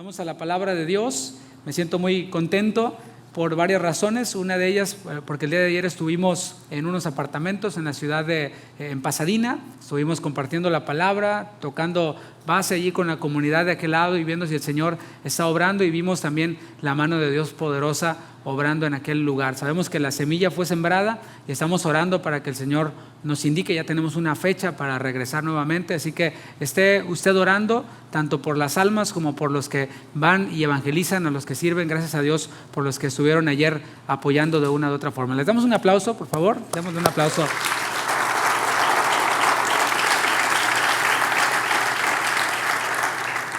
Vamos a la palabra de Dios. Me siento muy contento por varias razones. Una de ellas, porque el día de ayer estuvimos en unos apartamentos en la ciudad en Pasadena. Estuvimos compartiendo la palabra, tocando base allí con la comunidad de aquel lado y viendo si el Señor está obrando, y vimos también la mano de Dios poderosa obrando en aquel lugar. Sabemos que la semilla fue sembrada y estamos orando para que el Señor nos indique. Ya tenemos una fecha para regresar nuevamente, así que esté usted orando tanto por las almas como por los que van y evangelizan, a los que sirven. Gracias a Dios por los que estuvieron ayer apoyando de una u otra forma. Les damos un aplauso, por favor. Démosle un aplauso.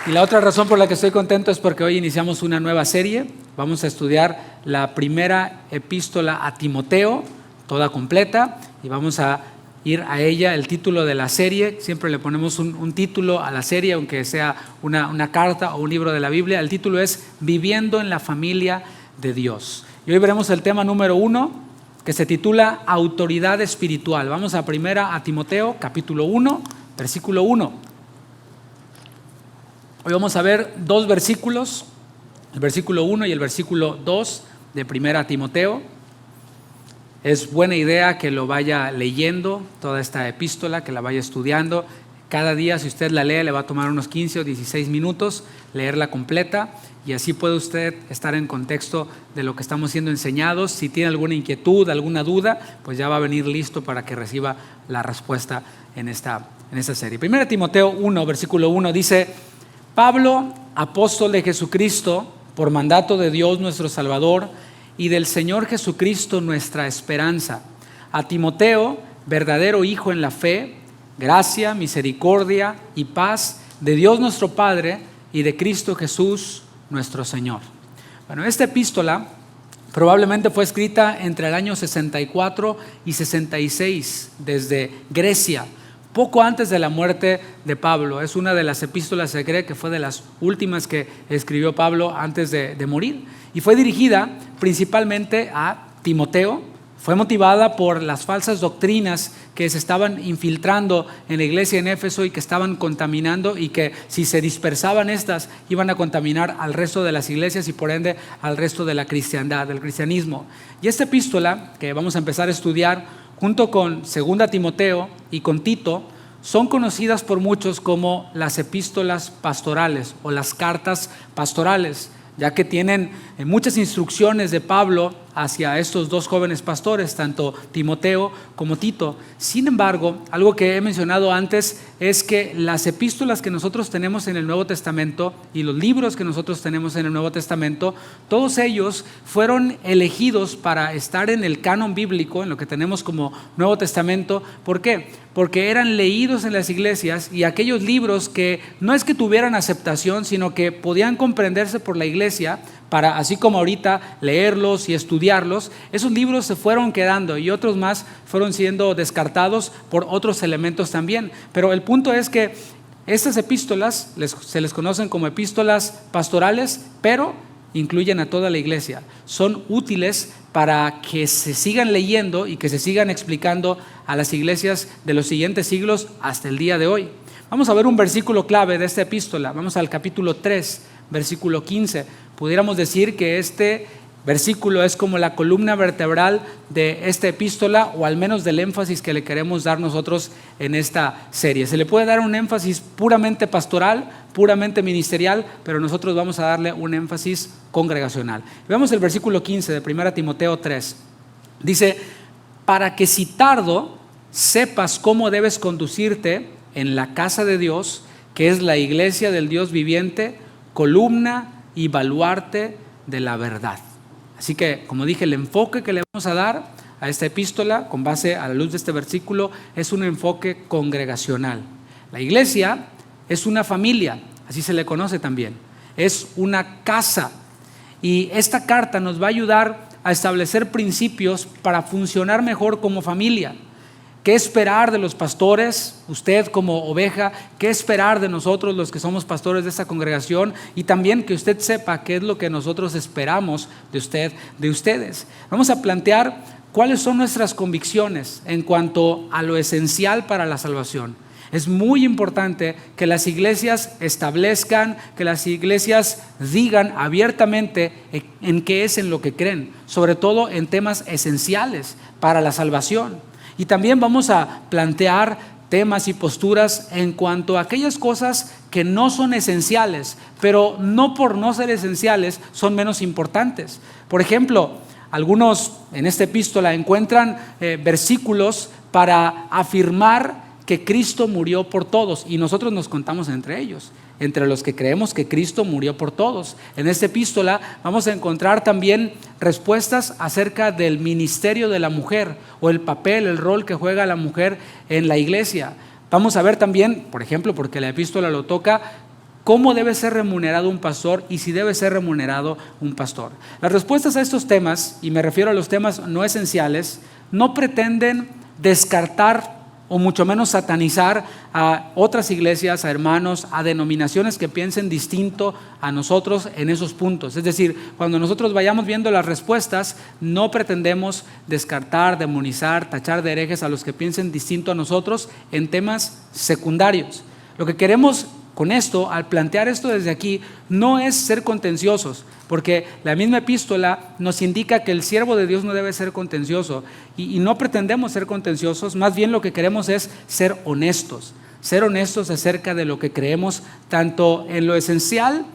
Y la otra razón por la que estoy contento es porque hoy iniciamos una nueva serie. Vamos a estudiar la primera epístola a Timoteo, toda completa, y vamos a ir a ella. El título de la serie, siempre le ponemos un título a la serie, aunque sea una carta o un libro de la Biblia. El título es Viviendo en la familia de Dios. Y hoy veremos el tema número 1, que se titula Autoridad espiritual. Vamos a primera a Timoteo, capítulo 1, versículo 1. Hoy vamos a ver dos versículos, el versículo 1 y el versículo 2 de primera Timoteo. Es buena idea que lo vaya leyendo, toda esta epístola, que la vaya estudiando. Cada día, si usted la lee, le va a tomar unos 15 o 16 minutos leerla completa, y así puede usted estar en contexto de lo que estamos siendo enseñados. Si tiene alguna inquietud, alguna duda, pues ya va a venir listo para que reciba la respuesta en esta serie. Primera Timoteo 1, versículo 1 dice: Pablo, apóstol de Jesucristo, por mandato de Dios nuestro Salvador y del Señor Jesucristo nuestra esperanza, a Timoteo, verdadero hijo en la fe, gracia, misericordia y paz de Dios nuestro Padre y de Cristo Jesús nuestro Señor. Bueno, esta epístola probablemente fue escrita entre el año 64 y 66 desde Grecia, poco antes de la muerte de Pablo. Es una de las epístolas, se cree que fue de las últimas que escribió Pablo antes de morir, y fue dirigida principalmente a Timoteo. Fue motivada por las falsas doctrinas que se estaban infiltrando en la iglesia en Éfeso y que estaban contaminando, y que si se dispersaban estas iban a contaminar al resto de las iglesias y por ende al resto de la cristiandad, del cristianismo. Y esta epístola que vamos a empezar a estudiar junto con segunda Timoteo y con Tito son conocidas por muchos como las epístolas pastorales o las cartas pastorales, ya que tienen muchas instrucciones de Pablo hacia estos dos jóvenes pastores, tanto Timoteo como Tito. Sin embargo, algo que he mencionado antes es que las epístolas que nosotros tenemos en el Nuevo Testamento y los libros que nosotros tenemos en el Nuevo Testamento, todos ellos fueron elegidos para estar en el canon bíblico, en lo que tenemos como Nuevo Testamento. ¿Por qué? Porque eran leídos en las iglesias, y aquellos libros que no es que tuvieran aceptación, sino que podían comprenderse por la iglesia, para así como ahorita leerlos y estudiarlos, esos libros se fueron quedando y otros más fueron siendo descartados por otros elementos también. Pero el punto es que estas epístolas se les conocen como epístolas pastorales, pero incluyen a toda la iglesia. Son útiles para que se sigan leyendo y que se sigan explicando a las iglesias de los siguientes siglos hasta el día de hoy. Vamos a ver un versículo clave de esta epístola. Vamos al capítulo 3, versículo 15. Pudiéramos decir que este versículo es como la columna vertebral de esta epístola, o al menos del énfasis que le queremos dar nosotros en esta serie. Se le puede dar un énfasis puramente pastoral, puramente ministerial, pero nosotros vamos a darle un énfasis congregacional. Veamos el versículo 15 de 1 Timoteo 3. Dice: para que si tardo sepas cómo debes conducirte en la casa de Dios, que es la iglesia del Dios viviente, columna y baluarte de la verdad. Así que, como dije, el enfoque que le vamos a dar a esta epístola, con base a la luz de este versículo, es un enfoque congregacional. La iglesia es una familia, así se le conoce también. Es una casa, y esta carta nos va a ayudar a establecer principios para funcionar mejor como familia. ¿Qué esperar de los pastores, usted como oveja? ¿Qué esperar de nosotros los que somos pastores de esta congregación? Y también que usted sepa qué es lo que nosotros esperamos de usted, de ustedes. Vamos a plantear cuáles son nuestras convicciones en cuanto a lo esencial para la salvación. Es muy importante que las iglesias establezcan, que las iglesias digan abiertamente en qué es en lo que creen, sobre todo en temas esenciales para la salvación. Y también vamos a plantear temas y posturas en cuanto a aquellas cosas que no son esenciales, pero no por no ser esenciales son menos importantes. Por ejemplo, algunos en esta epístola encuentran versículos para afirmar que Cristo murió por todos, y nosotros nos contamos entre ellos, entre los que creemos que Cristo murió por todos. En esta epístola vamos a encontrar también respuestas acerca del ministerio de la mujer, o el papel, el rol que juega la mujer en la iglesia. Vamos a ver también, por ejemplo, porque la epístola lo toca, cómo debe ser remunerado un pastor y si debe ser remunerado un pastor. Las respuestas a estos temas, y me refiero a los temas no esenciales, no pretenden descartar o mucho menos satanizar a otras iglesias, a hermanos, a denominaciones que piensen distinto a nosotros en esos puntos. Es decir, cuando nosotros vayamos viendo las respuestas, no pretendemos descartar, demonizar, tachar de herejes a los que piensen distinto a nosotros en temas secundarios. Lo que queremos con esto, al plantear esto desde aquí, no es ser contenciosos, porque la misma epístola nos indica que el siervo de Dios no debe ser contencioso, y no pretendemos ser contenciosos, más bien lo que queremos es ser honestos acerca de lo que creemos, tanto en lo esencial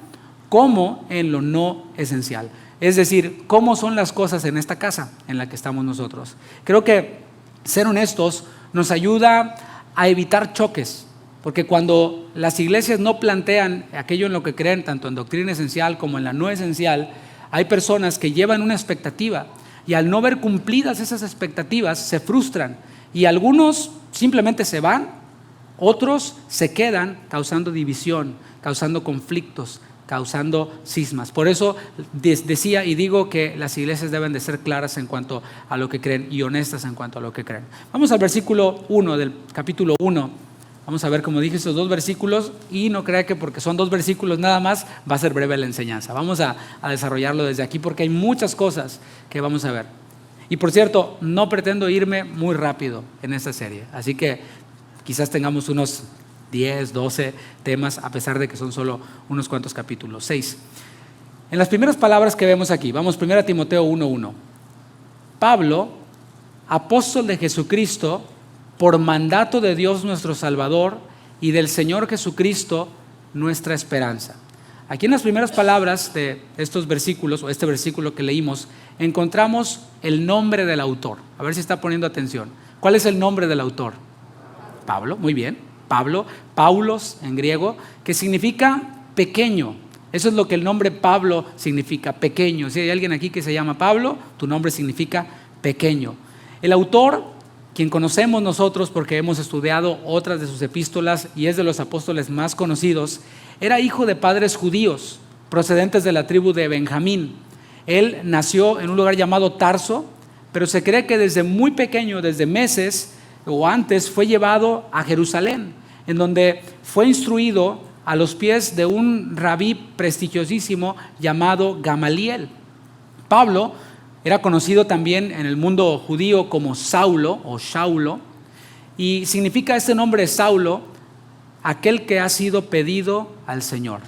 como en lo no esencial. Es decir, cómo son las cosas en esta casa en la que estamos nosotros. Creo que ser honestos nos ayuda a evitar choques. Porque cuando las iglesias no plantean aquello en lo que creen, tanto en doctrina esencial como en la no esencial, hay personas que llevan una expectativa y al no ver cumplidas esas expectativas se frustran, y algunos simplemente se van, otros se quedan causando división, causando conflictos, causando cismas. Por eso decía y digo que las iglesias deben de ser claras en cuanto a lo que creen y honestas en cuanto a lo que creen. Vamos al versículo 1 del capítulo 1. Vamos a ver, como dije, estos dos versículos, y no crea que porque son dos versículos nada más va a ser breve la enseñanza. Vamos a desarrollarlo desde aquí porque hay muchas cosas que vamos a ver. Y por cierto, no pretendo irme muy rápido en esta serie, así que quizás tengamos unos 10, 12 temas, a pesar de que son solo unos cuantos capítulos, 6. En las primeras palabras que vemos aquí, vamos 1 Timoteo 1:1. Pablo, apóstol de Jesucristo, por mandato de Dios nuestro Salvador y del Señor Jesucristo, nuestra esperanza. Aquí en las primeras palabras de estos versículos, o este versículo que leímos, encontramos el nombre del autor. A ver si está poniendo atención. ¿Cuál es el nombre del autor? Pablo, muy bien. Pablo, Paulos en griego, que significa pequeño. Eso es lo que el nombre Pablo significa, pequeño. Si hay alguien aquí que se llama Pablo, tu nombre significa pequeño. El autor, quien conocemos nosotros porque hemos estudiado otras de sus epístolas y es de los apóstoles más conocidos, era hijo de padres judíos procedentes de la tribu de Benjamín. Él nació en un lugar llamado Tarso, pero se cree que desde muy pequeño, desde meses o antes, fue llevado a Jerusalén, en donde fue instruido a los pies de un rabí prestigiosísimo llamado Gamaliel. Pablo era conocido también en el mundo judío como Saulo o Shaulo, y significa este nombre Saulo, aquel que ha sido pedido al Señor.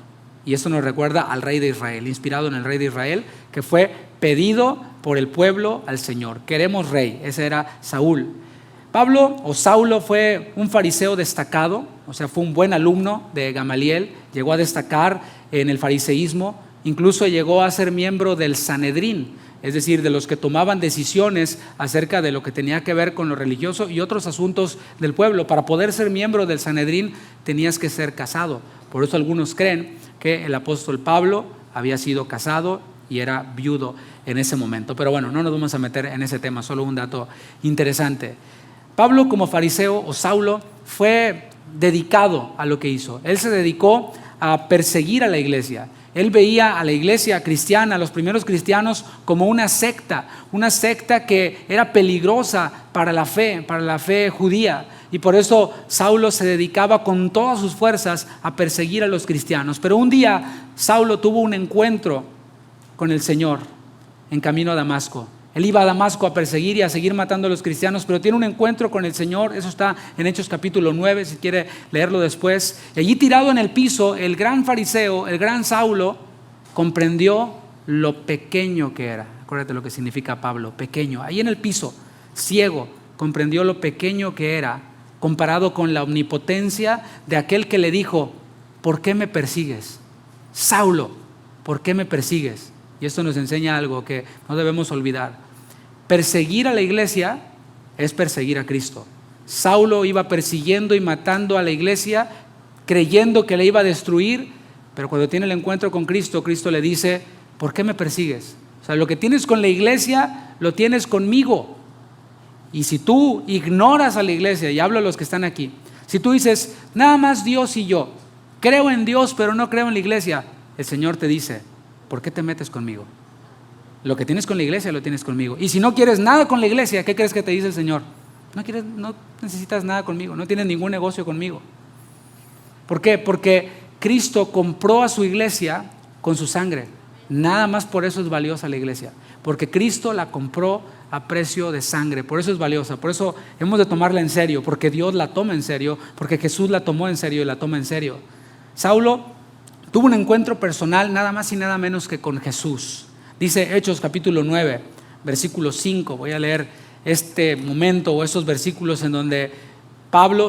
Y esto nos recuerda al rey de Israel, inspirado en el rey de Israel, que fue pedido por el pueblo al Señor. Queremos rey, ese era Saúl. Pablo o Saulo fue un fariseo destacado, o sea, fue un buen alumno de Gamaliel, llegó a destacar en el fariseísmo, incluso llegó a ser miembro del Sanedrín, es decir, de los que tomaban decisiones acerca de lo que tenía que ver con lo religioso y otros asuntos del pueblo. Para poder ser miembro del Sanedrín tenías que ser casado. Por eso algunos creen que el apóstol Pablo había sido casado y era viudo en ese momento. Pero bueno, no nos vamos a meter en ese tema, solo un dato interesante. Pablo, como fariseo o Saulo, fue dedicado a lo que hizo. Él se dedicó a perseguir a la iglesia. Él veía a la iglesia cristiana, a los primeros cristianos, como una secta que era peligrosa para la fe judía. Y por eso Saulo se dedicaba con todas sus fuerzas a perseguir a los cristianos. Pero un día Saulo tuvo un encuentro con el Señor en camino a Damasco. Él iba a Damasco a perseguir y a seguir matando a los cristianos, pero tiene un encuentro con el Señor. Eso está en Hechos capítulo 9, si quiere leerlo después. Y allí tirado en el piso, el gran fariseo, el gran Saulo, comprendió lo pequeño que era. Acuérdate lo que significa Pablo, pequeño. Ahí en el piso, ciego, comprendió lo pequeño que era comparado con la omnipotencia de aquel que le dijo: ¿por qué me persigues? Saulo, ¿por qué me persigues? Y esto nos enseña algo que no debemos olvidar. Perseguir a la iglesia es perseguir a Cristo. Saulo iba persiguiendo y matando a la iglesia, creyendo que le iba a destruir, pero cuando tiene el encuentro con Cristo, Cristo le dice: ¿por qué me persigues? O sea, lo que tienes con la iglesia, lo tienes conmigo. Y si tú ignoras a la iglesia, y hablo a los que están aquí, si tú dices, nada más Dios y yo, creo en Dios pero no creo en la iglesia, el Señor te dice: ¿por qué te metes conmigo? Lo que tienes con la iglesia lo tienes conmigo. Y si no quieres nada con la iglesia, ¿qué crees que te dice el Señor? No necesitas nada conmigo, no tienes ningún negocio conmigo. ¿Por qué? Porque Cristo compró a su iglesia con su sangre. Nada más por eso es valiosa la iglesia, porque Cristo la compró a precio de sangre. Por eso es valiosa, por eso hemos de tomarla en serio, porque Dios la toma en serio, porque Jesús la tomó en serio y la toma en serio. Saulo tuvo un encuentro personal nada más y nada menos que con Jesús. Dice Hechos capítulo 9, versículo 5. Voy a leer este momento o esos versículos en donde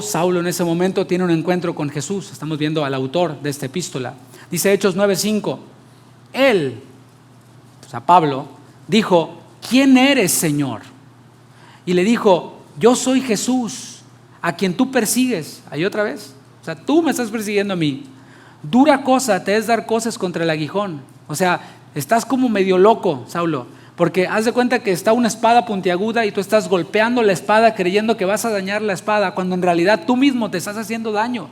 Saulo en ese momento tiene un encuentro con Jesús. Estamos viendo al autor de esta epístola. Dice Hechos 9, 5. Él, o sea Pablo, dijo: ¿quién eres, Señor? Y le dijo: yo soy Jesús, a quien tú persigues. Ahí otra vez. O sea, tú me estás persiguiendo a mí. Dura cosa te es dar cosas contra el aguijón. O sea, estás como medio loco, Saulo, porque haz de cuenta que está una espada puntiaguda y tú estás golpeando la espada creyendo que vas a dañar la espada, cuando en realidad tú mismo te estás haciendo daño.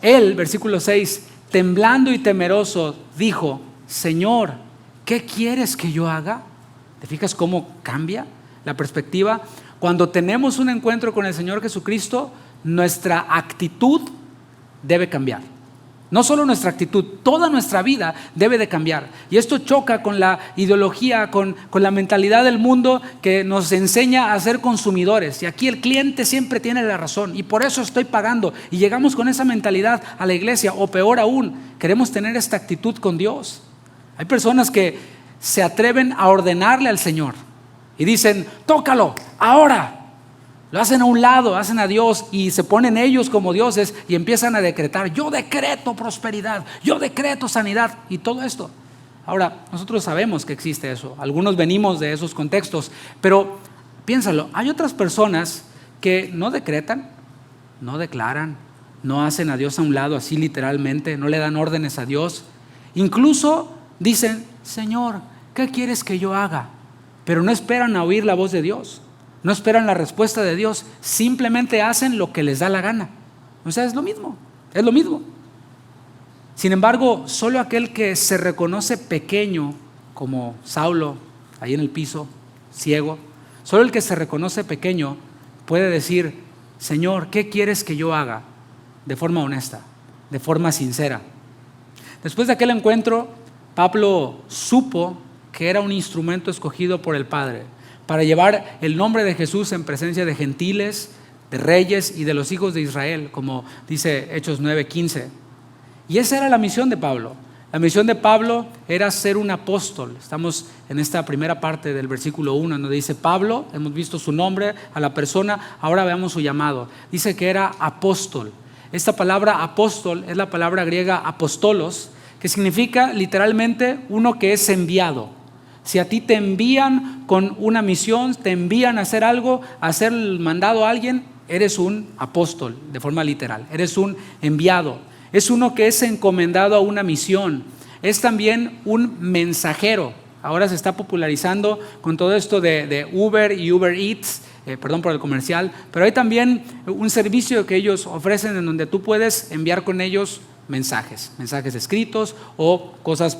Él, versículo 6, temblando y temeroso, dijo: Señor, ¿qué quieres que yo haga? ¿Te fijas cómo cambia la perspectiva? Cuando tenemos un encuentro con el Señor Jesucristo, nuestra actitud debe cambiar. No solo nuestra actitud, toda nuestra vida debe de cambiar. Y esto choca con la ideología, con la mentalidad del mundo que nos enseña a ser consumidores. Y aquí el cliente siempre tiene la razón y por eso estoy pagando. Y llegamos con esa mentalidad a la iglesia, o peor aún, queremos tener esta actitud con Dios. Hay personas que se atreven a ordenarle al Señor y dicen: tócalo, ahora. Lo hacen a un lado, hacen a Dios y se ponen ellos como dioses y empiezan a decretar: yo decreto prosperidad, yo decreto sanidad y todo esto. Ahora, nosotros sabemos que existe eso, algunos venimos de esos contextos, pero piénsalo, hay otras personas que no decretan, no declaran, no hacen a Dios a un lado así literalmente, no le dan órdenes a Dios, incluso dicen: Señor, ¿qué quieres que yo haga? Pero no esperan a oír la voz de Dios. No esperan la respuesta de Dios, simplemente hacen lo que les da la gana. O sea, es lo mismo. Sin embargo, solo aquel que se reconoce pequeño, como Saulo, ahí en el piso, ciego, solo el que se reconoce pequeño puede decir: Señor, ¿qué quieres que yo haga? De forma honesta, de forma sincera. Después de aquel encuentro, Pablo supo que era un instrumento escogido por el Padre para llevar el nombre de Jesús en presencia de gentiles, de reyes y de los hijos de Israel, como dice Hechos 9:15. Y esa era la misión de Pablo. La misión de Pablo era ser un apóstol. Estamos en esta primera parte del versículo 1, donde dice Pablo, hemos visto su nombre, a la persona, ahora veamos su llamado. Dice que era apóstol. Esta palabra apóstol es la palabra griega apostolos, que significa literalmente uno que es enviado. Si a ti te envían con una misión, te envían a hacer algo, a hacer el mandado a alguien, eres un apóstol, de forma literal, eres un enviado. Es uno que es encomendado a una misión. Es también un mensajero. Ahora se está popularizando con todo esto de Uber y Uber Eats, perdón por el comercial, pero hay también un servicio que ellos ofrecen en donde tú puedes enviar con ellos mensajes escritos o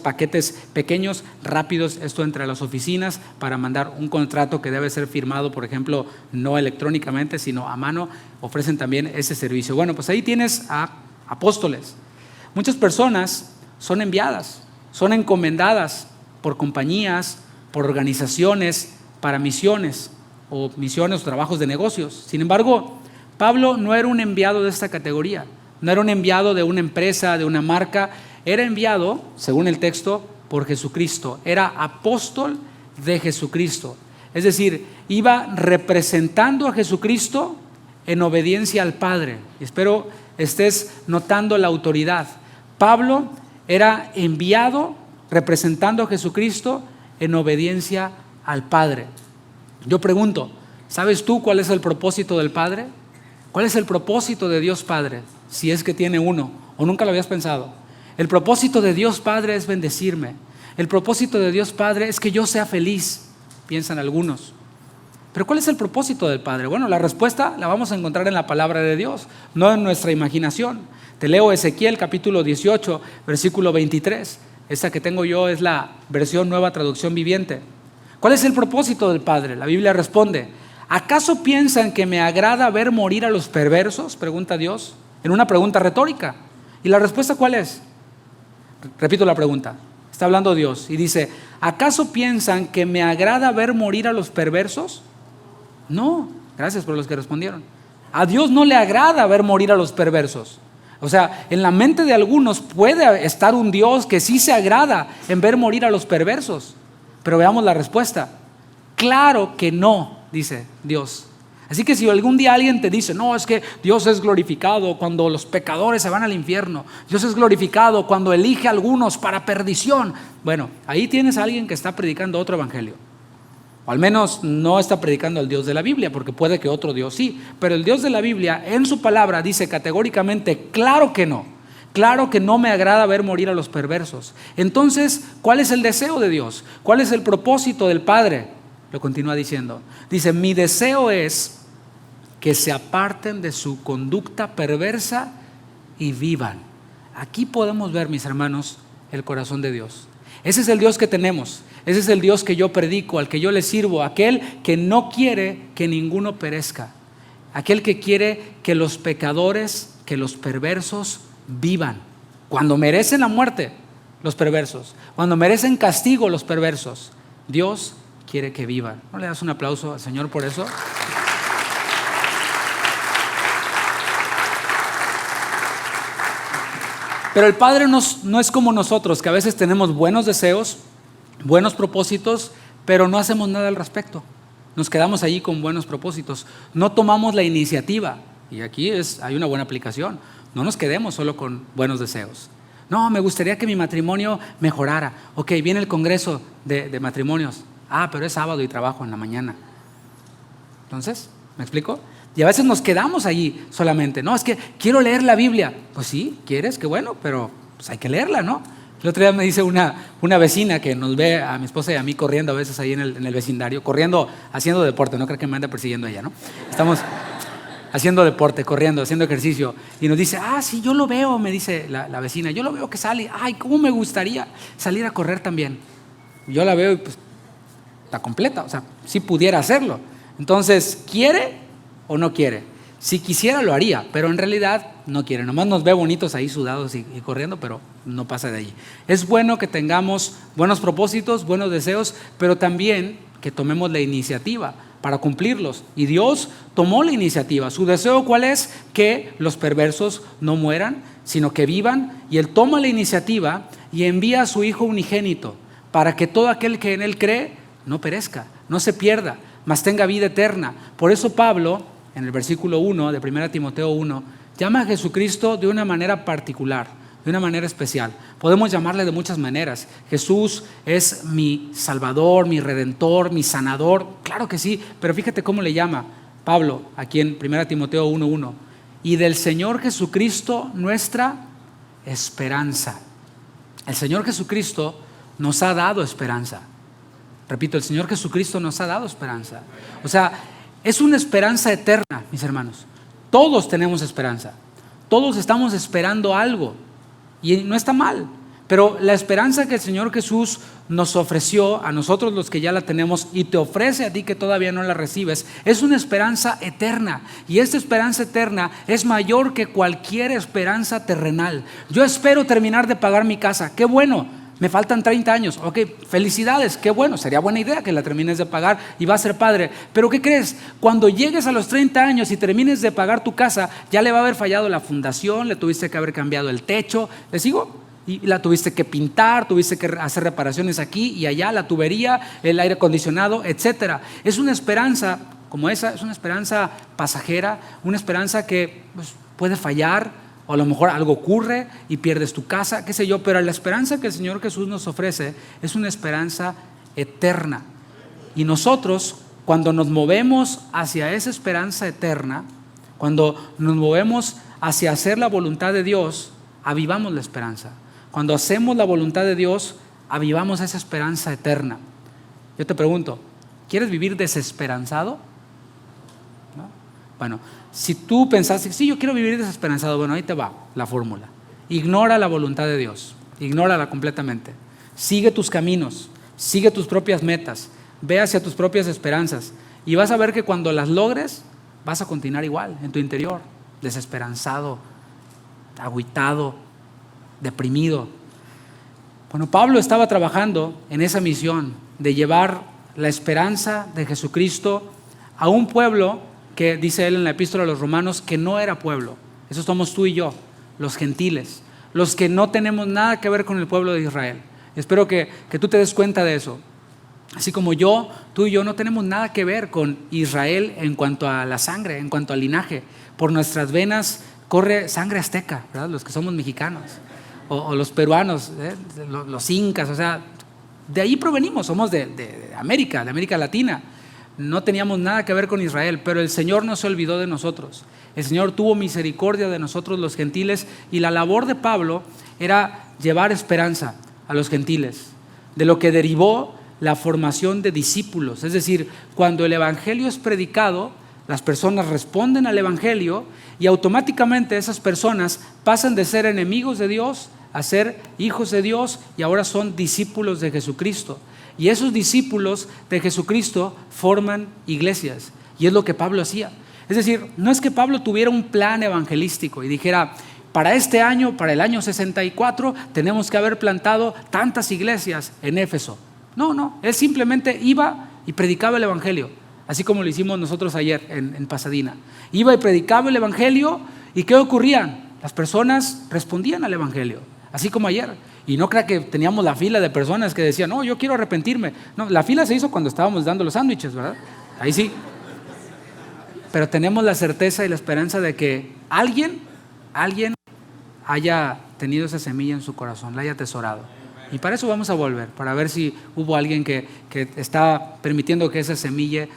paquetes pequeños, rápidos, esto entre las oficinas para mandar un contrato que debe ser firmado, por ejemplo, no electrónicamente, sino a mano. Ofrecen también ese servicio. Bueno, pues ahí tienes a apóstoles. Muchas personas son enviadas, son encomendadas por compañías, por organizaciones para misiones o trabajos de negocios. Sin embargo, Pablo no era un enviado de esta categoría, no era un enviado de una empresa, de una marca, era enviado, según el texto, por Jesucristo, era apóstol de Jesucristo. Es decir, iba representando a Jesucristo en obediencia al Padre. Espero estés notando la autoridad. Pablo era enviado representando a Jesucristo en obediencia al Padre. Yo pregunto, ¿sabes tú cuál es el propósito del Padre? ¿Cuál es el propósito de Dios Padre? Si es que tiene uno, o nunca lo habías pensado. El propósito de Dios Padre es bendecirme. El propósito de Dios Padre es que yo sea feliz, piensan algunos. Pero ¿cuál es el propósito del Padre? Bueno, la respuesta la vamos a encontrar en la palabra de Dios, no en nuestra imaginación. Te leo Ezequiel capítulo 18, versículo 23. Esta que tengo yo es la versión Nueva Traducción Viviente. ¿Cuál es el propósito del Padre? La Biblia responde: ¿acaso piensan que me agrada ver morir a los perversos? Pregunta Dios, en una pregunta retórica. ¿Y la respuesta cuál es? Repito la pregunta. Está hablando Dios y dice: ¿acaso piensan que me agrada ver morir a los perversos? No, gracias por los que respondieron. A Dios no le agrada ver morir a los perversos. O sea, en la mente de algunos puede estar un Dios que sí se agrada en ver morir a los perversos. Pero veamos la respuesta. Claro que no, dice Dios. Así que si algún día alguien te dice: no, es que Dios es glorificado cuando los pecadores se van al infierno, Dios es glorificado cuando elige a algunos para perdición, bueno, ahí tienes a alguien que está predicando otro evangelio. O al menos no está predicando al Dios de la Biblia, porque puede que otro Dios sí. Pero el Dios de la Biblia en su palabra dice categóricamente: claro que no. Claro que no me agrada ver morir a los perversos. Entonces, ¿cuál es el deseo de Dios? ¿Cuál es el propósito del Padre? Lo continúa diciendo. Dice: mi deseo es que se aparten de su conducta perversa y vivan. Aquí podemos ver, mis hermanos, el corazón de Dios. Ese es el Dios que tenemos. Ese es el Dios que yo predico, al que yo le sirvo, aquel que no quiere que ninguno perezca, aquel que quiere que los pecadores, que los perversos vivan. Cuando merecen la muerte, los perversos, cuando merecen castigo, los perversos, Dios quiere que vivan. ¿No le das un aplauso al Señor por eso? Pero el Padre no es como nosotros, que a veces tenemos buenos deseos, buenos propósitos, pero no hacemos nada al respecto. Nos quedamos allí con buenos propósitos. No tomamos la iniciativa. Y aquí hay una buena aplicación. No nos quedemos solo con buenos deseos. No, me gustaría que mi matrimonio mejorara. Ok, viene el congreso de matrimonios. Pero es sábado y trabajo en la mañana. Entonces, ¿me explico? Y a veces nos quedamos allí solamente. No, es que quiero leer la Biblia. Pues sí, quieres, qué bueno, pero pues hay que leerla, ¿no? El otro día me dice una vecina que nos ve a mi esposa y a mí corriendo a veces ahí en el vecindario, corriendo, haciendo deporte, no creo que me ande persiguiendo ella, ¿no? Estamos haciendo deporte, corriendo, haciendo ejercicio, y nos dice: sí, yo lo veo, me dice la vecina, yo lo veo que sale, cómo me gustaría salir a correr también. Yo la veo y pues está completa, o sea, si pudiera hacerlo. Entonces, ¿quiere o no quiere? Si quisiera lo haría, pero en realidad no quiere. Nomás nos ve bonitos ahí sudados y corriendo, pero no pasa de allí. Es bueno que tengamos buenos propósitos, buenos deseos, pero también que tomemos la iniciativa para cumplirlos. Y Dios tomó la iniciativa. Su deseo, ¿cuál es? Que los perversos no mueran, sino que vivan. Y Él toma la iniciativa y envía a su Hijo unigénito para que todo aquel que en Él cree no perezca, no se pierda, mas tenga vida eterna. Por eso Pablo, en el versículo 1 de 1 Timoteo 1, llama a Jesucristo de una manera particular, de una manera especial. Podemos llamarle de muchas maneras. Jesús es mi Salvador, mi Redentor, mi Sanador. Claro que sí, pero fíjate cómo le llama Pablo aquí en 1 Timoteo 1:1. Y del Señor Jesucristo nuestra esperanza. El Señor Jesucristo nos ha dado esperanza. Repito, el Señor Jesucristo nos ha dado esperanza. O sea, es una esperanza eterna, mis hermanos. Todos tenemos esperanza. Todos estamos esperando algo. Y no está mal. Pero la esperanza que el Señor Jesús nos ofreció a nosotros los que ya la tenemos y te ofrece a ti que todavía no la recibes, es una esperanza eterna. Y esta esperanza eterna es mayor que cualquier esperanza terrenal. Yo espero terminar de pagar mi casa. Qué bueno. Me faltan 30 años. Ok, felicidades, qué bueno, sería buena idea que la termines de pagar y va a ser padre. Pero ¿qué crees? Cuando llegues a los 30 años y termines de pagar tu casa, ya le va a haber fallado la fundación, le tuviste que haber cambiado el techo, ¿le sigo? Y la tuviste que pintar, tuviste que hacer reparaciones aquí y allá, la tubería, el aire acondicionado, etcétera. Es una esperanza como esa, es una esperanza pasajera, una esperanza que pues, puede fallar, o a lo mejor algo ocurre y pierdes tu casa, qué sé yo, pero la esperanza que el Señor Jesús nos ofrece es una esperanza eterna. Y nosotros, cuando nos movemos hacia esa esperanza eterna, cuando nos movemos hacia hacer la voluntad de Dios, avivamos la esperanza. Cuando hacemos la voluntad de Dios, avivamos esa esperanza eterna. Yo te pregunto, ¿quieres vivir desesperanzado? ¿No? Bueno, si tú pensaste, sí, yo quiero vivir desesperanzado, bueno, ahí te va la fórmula. Ignora la voluntad de Dios, ignórala completamente. Sigue tus caminos, sigue tus propias metas, ve hacia tus propias esperanzas y vas a ver que cuando las logres, vas a continuar igual en tu interior, desesperanzado, agüitado, deprimido. Bueno, Pablo estaba trabajando en esa misión de llevar la esperanza de Jesucristo a un pueblo que dice él en la epístola a los Romanos que no era pueblo. Eso somos tú y yo, los gentiles, los que no tenemos nada que ver con el pueblo de Israel. Espero que tú te des cuenta de eso. Así como tú y yo no tenemos nada que ver con Israel en cuanto a la sangre, en cuanto al linaje. Por nuestras venas corre sangre azteca, ¿verdad? Los que somos mexicanos. O los peruanos, los incas, o sea, de ahí provenimos, somos de América, de América Latina. No teníamos nada que ver con Israel, pero el Señor no se olvidó de nosotros. El Señor tuvo misericordia de nosotros los gentiles y la labor de Pablo era llevar esperanza a los gentiles, de lo que derivó la formación de discípulos. Es decir, cuando el evangelio es predicado, las personas responden al evangelio y automáticamente esas personas pasan de ser enemigos de Dios a ser hijos de Dios y ahora son discípulos de Jesucristo. Y esos discípulos de Jesucristo forman iglesias. Y es lo que Pablo hacía. Es decir, no es que Pablo tuviera un plan evangelístico y dijera, para este año, para el año 64, tenemos que haber plantado tantas iglesias en Éfeso. No, él simplemente iba y predicaba el evangelio, así como lo hicimos nosotros ayer en Pasadena. Iba y predicaba el evangelio y ¿qué ocurría? Las personas respondían al evangelio, así como ayer. Y no crea que teníamos la fila de personas que decían, no, yo quiero arrepentirme. No, la fila se hizo cuando estábamos dando los sándwiches, ¿verdad? Ahí sí. Pero tenemos la certeza y la esperanza de que alguien haya tenido esa semilla en su corazón, la haya atesorado. Y para eso vamos a volver, para ver si hubo alguien que está permitiendo que esa semilla,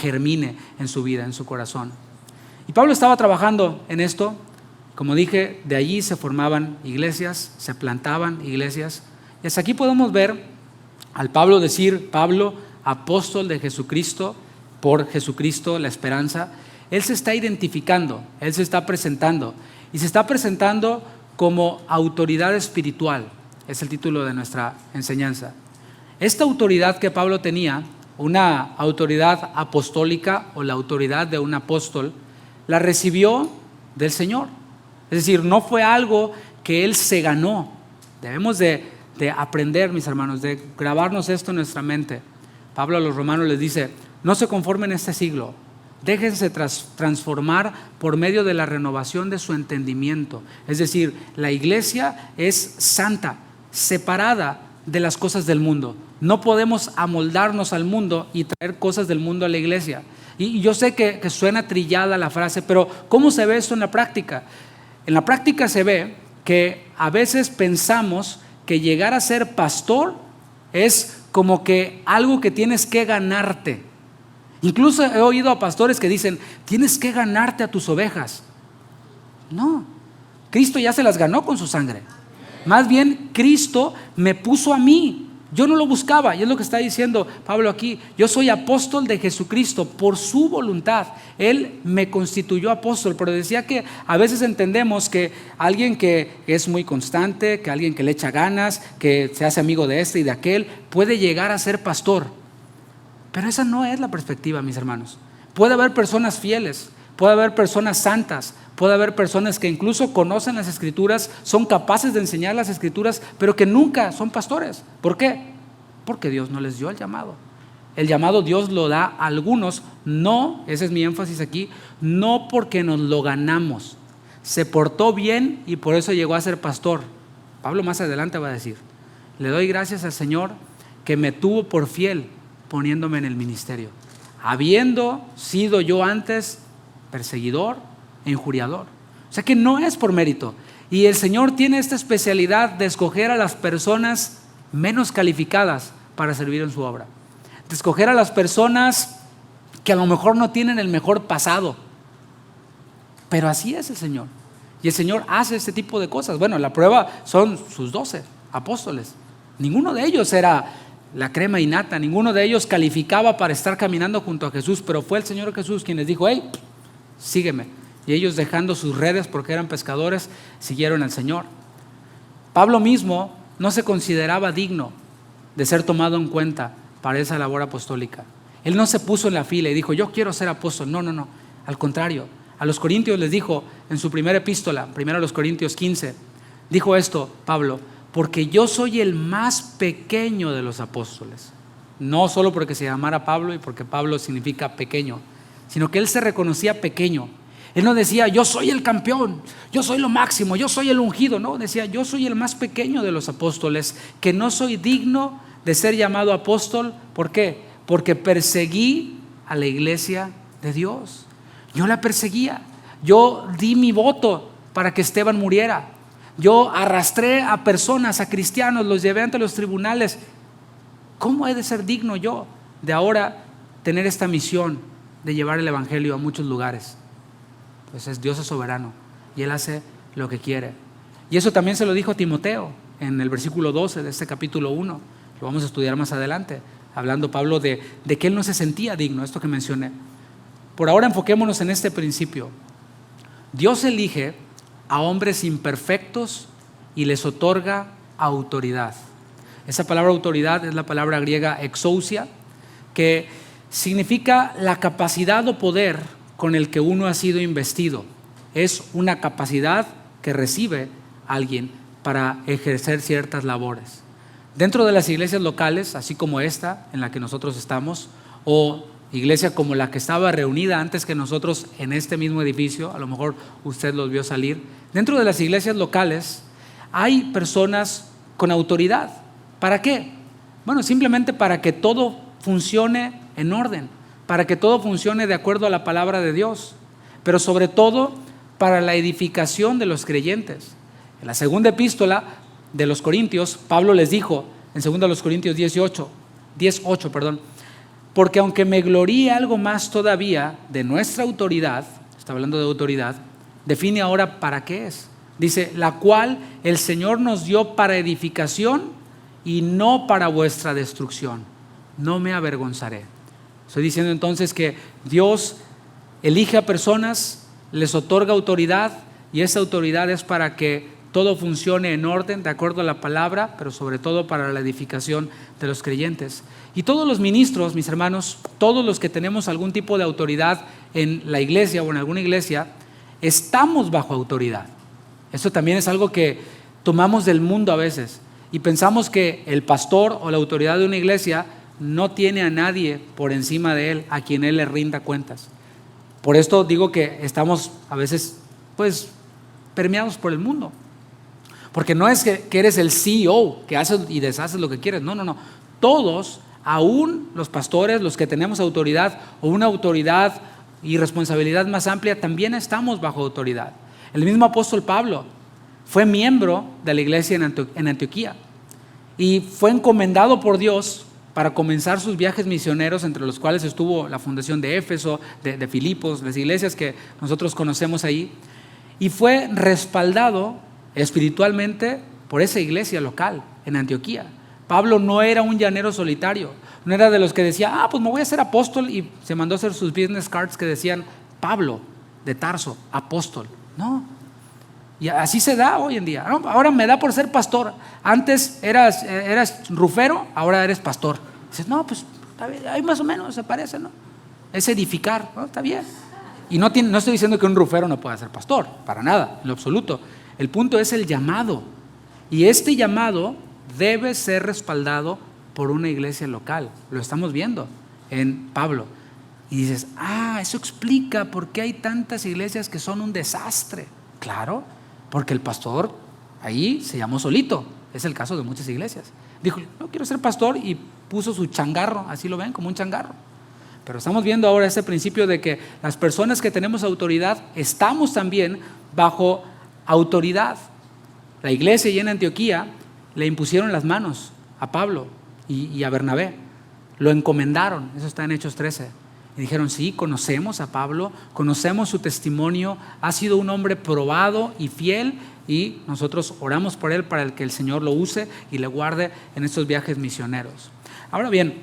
germine en su vida, en su corazón. Y Pablo estaba trabajando en esto. Como dije, de allí se formaban iglesias, se plantaban iglesias. Y hasta aquí podemos ver al Pablo decir, Pablo, apóstol de Jesucristo, por Jesucristo la esperanza. Él se está identificando, él se está presentando. Y se está presentando como autoridad espiritual. Es el título de nuestra enseñanza. Esta autoridad que Pablo tenía, una autoridad apostólica o la autoridad de un apóstol, la recibió del Señor. Es decir, no fue algo que él se ganó. Debemos de aprender, mis hermanos, de grabarnos esto en nuestra mente. Pablo a los romanos les dice, no se conformen en este siglo, déjense transformar por medio de la renovación de su entendimiento. Es decir, la iglesia es santa, separada de las cosas del mundo. No podemos amoldarnos al mundo y traer cosas del mundo a la iglesia. Y yo sé que suena trillada la frase, pero ¿cómo se ve esto en la práctica? En la práctica se ve que a veces pensamos que llegar a ser pastor es como que algo que tienes que ganarte. Incluso he oído a pastores que dicen, tienes que ganarte a tus ovejas. No, Cristo ya se las ganó con su sangre. Más bien, Cristo me puso a mí. Yo no lo buscaba, y es lo que está diciendo Pablo aquí. Yo soy apóstol de Jesucristo por su voluntad. Él me constituyó apóstol, pero decía que a veces entendemos que alguien que es muy constante, que alguien que le echa ganas, que se hace amigo de este y de aquel, puede llegar a ser pastor. Pero esa no es la perspectiva, mis hermanos. Puede haber personas fieles, puede haber personas santas, Puede haber personas que incluso conocen las Escrituras, son capaces de enseñar las Escrituras, pero que nunca son pastores. ¿Por qué? Porque Dios no les dio el llamado. El llamado Dios lo da a algunos, no, ese es mi énfasis aquí, no porque nos lo ganamos. Se portó bien y por eso llegó a ser pastor. Pablo más adelante va a decir, le doy gracias al Señor que me tuvo por fiel poniéndome en el ministerio, habiendo sido yo antes perseguidor e injuriador. O sea que no es por mérito. Y el Señor tiene esta especialidad de escoger a las personas menos calificadas para servir en su obra, de escoger a las personas que a lo mejor no tienen el mejor pasado, pero así es el Señor. Y el Señor hace este tipo de cosas. Bueno, la prueba son sus 12 apóstoles. Ninguno de ellos era la crema innata, ninguno de ellos calificaba para estar caminando junto a Jesús, pero fue el Señor Jesús quien les dijo, hey, sígueme. Y ellos, dejando sus redes porque eran pescadores, siguieron al Señor. Pablo mismo no se consideraba digno de ser tomado en cuenta para esa labor apostólica. Él no se puso en la fila y dijo, yo quiero ser apóstol. No. Al contrario, a los Corintios les dijo en su primera epístola, primero a los Corintios 15, dijo esto Pablo, porque yo soy el más pequeño de los apóstoles. No solo porque se llamara Pablo y porque Pablo significa pequeño, sino que él se reconocía pequeño. Él no decía, yo soy el campeón, yo soy lo máximo, yo soy el ungido. No, decía, yo soy el más pequeño de los apóstoles, que no soy digno de ser llamado apóstol. ¿Por qué? Porque perseguí a la iglesia de Dios. Yo la perseguía. Yo di mi voto para que Esteban muriera. Yo arrastré a personas, a cristianos, los llevé ante los tribunales. ¿Cómo he de ser digno yo de ahora tener esta misión de llevar el evangelio a muchos lugares? Pues Dios es soberano y Él hace lo que quiere. Y eso también se lo dijo a Timoteo en el versículo 12 de este capítulo 1. Lo vamos a estudiar más adelante, hablando Pablo de que él no se sentía digno, esto que mencioné. Por ahora enfoquémonos en este principio. Dios elige a hombres imperfectos y les otorga autoridad. Esa palabra autoridad es la palabra griega exousia, que significa la capacidad o poder con el que uno ha sido investido. Es una capacidad que recibe alguien para ejercer ciertas labores. Dentro de las iglesias locales, así como esta en la que nosotros estamos, o iglesia como la que estaba reunida antes que nosotros en este mismo edificio, a lo mejor usted los vio salir, dentro de las iglesias locales hay personas con autoridad. ¿Para qué? Bueno, simplemente para que todo funcione en orden, para que todo funcione de acuerdo a la palabra de Dios, pero sobre todo para la edificación de los creyentes. En la segunda epístola de los Corintios, Pablo les dijo, en 2 Corintios 10:8, porque aunque me gloríe algo más todavía de nuestra autoridad, está hablando de autoridad, define ahora para qué es. Dice, la cual el Señor nos dio para edificación y no para vuestra destrucción. No me avergonzaré. Estoy diciendo entonces que Dios elige a personas, les otorga autoridad, y esa autoridad es para que todo funcione en orden, de acuerdo a la palabra, pero sobre todo para la edificación de los creyentes. Y todos los ministros, mis hermanos, todos los que tenemos algún tipo de autoridad en la iglesia o en alguna iglesia, estamos bajo autoridad. Eso también es algo que tomamos del mundo a veces y pensamos que el pastor o la autoridad de una iglesia no tiene a nadie por encima de él a quien él le rinda cuentas. Por esto digo que estamos a veces pues permeados por el mundo, porque no es que eres el CEO que haces y deshaces lo que quieres. No. Todos, aún los pastores, los que tenemos autoridad o una autoridad y responsabilidad más amplia, también estamos bajo autoridad. El mismo apóstol Pablo fue miembro de la iglesia en Antioquía y fue encomendado por Dios para comenzar sus viajes misioneros, entre los cuales estuvo la fundación de Éfeso, de Filipos, las iglesias que nosotros conocemos ahí, y fue respaldado espiritualmente por esa iglesia local en Antioquía. Pablo no era un llanero solitario, no era de los que decía, pues me voy a hacer apóstol, y se mandó a hacer sus business cards que decían Pablo de Tarso, apóstol. No, y así se da hoy en día. Ahora me da por ser pastor. Antes eras rufero, ahora eres pastor. Dices, no, pues está bien, ahí más o menos se parece, ¿no? Es edificar, ¿no? Está bien. Y no estoy diciendo que un rufero no pueda ser pastor, para nada, en lo absoluto. El punto es el llamado. Y este llamado debe ser respaldado por una iglesia local. Lo estamos viendo en Pablo. Y dices, eso explica por qué hay tantas iglesias que son un desastre. Claro, porque el pastor ahí se llamó solito. Es el caso de muchas iglesias. Dijo, no quiero ser pastor, y puso su changarro, así lo ven, como un changarro. Pero estamos viendo ahora ese principio de que las personas que tenemos autoridad estamos también bajo autoridad. La iglesia y en Antioquía le impusieron las manos a Pablo y a Bernabé. Lo encomendaron, eso está en Hechos 13. Y dijeron, sí, conocemos a Pablo, conocemos su testimonio, ha sido un hombre probado y fiel, y nosotros oramos por él para que el Señor lo use y le guarde en estos viajes misioneros. Ahora bien,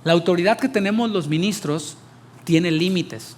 la autoridad que tenemos los ministros tiene límites.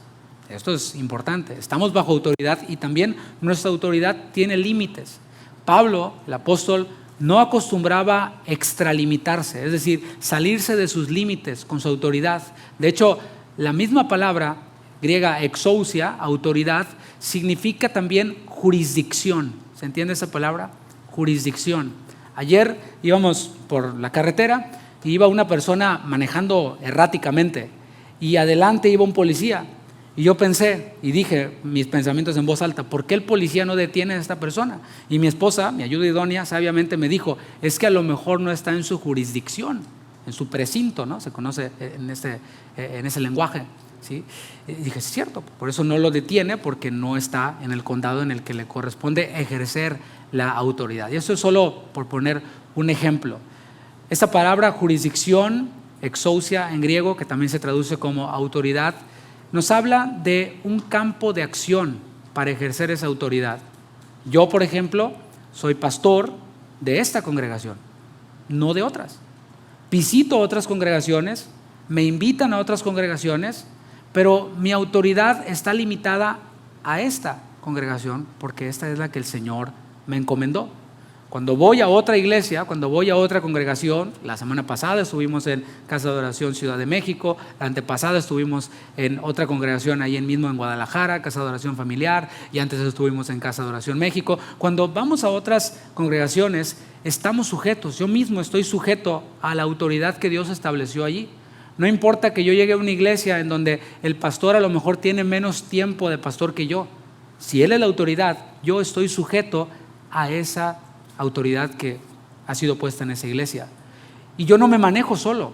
Esto es importante. Estamos bajo autoridad y también nuestra autoridad tiene límites. Pablo, el apóstol, no acostumbraba extralimitarse, es decir, salirse de sus límites con su autoridad. De hecho, la misma palabra griega exousia, autoridad, significa también jurisdicción. ¿Se entiende esa palabra? Jurisdicción. Ayer íbamos por la carretera y iba una persona manejando erráticamente y adelante iba un policía. Y yo pensé y dije mis pensamientos en voz alta, ¿por qué el policía no detiene a esta persona? Y mi esposa, mi ayuda idónea, sabiamente me dijo, es que a lo mejor no está en su jurisdicción, en su precinto, ¿no? Se conoce en ese lenguaje, ¿sí? Y dije, es cierto, por eso no lo detiene, porque no está en el condado en el que le corresponde ejercer la autoridad. Y eso es solo por poner un ejemplo. Esta palabra jurisdicción, exousia en griego, que también se traduce como autoridad, nos habla de un campo de acción para ejercer esa autoridad. Yo, por ejemplo, soy pastor de esta congregación, no de otras. Visito otras congregaciones, me invitan a otras congregaciones, pero mi autoridad está limitada a esta congregación porque esta es la que el Señor me encomendó. Cuando voy a otra iglesia, cuando voy a otra congregación, la semana pasada estuvimos en Casa de Oración Ciudad de México, la antepasada estuvimos en otra congregación ahí mismo en Guadalajara, Casa de Oración Familiar, y antes estuvimos en Casa de Oración México. Cuando vamos a otras congregaciones, estamos sujetos, yo mismo estoy sujeto a la autoridad que Dios estableció allí. No importa que yo llegue a una iglesia en donde el pastor a lo mejor tiene menos tiempo de pastor que yo. Si él es la autoridad, yo estoy sujeto a esa autoridad que ha sido puesta en esa iglesia. Y yo no me manejo solo.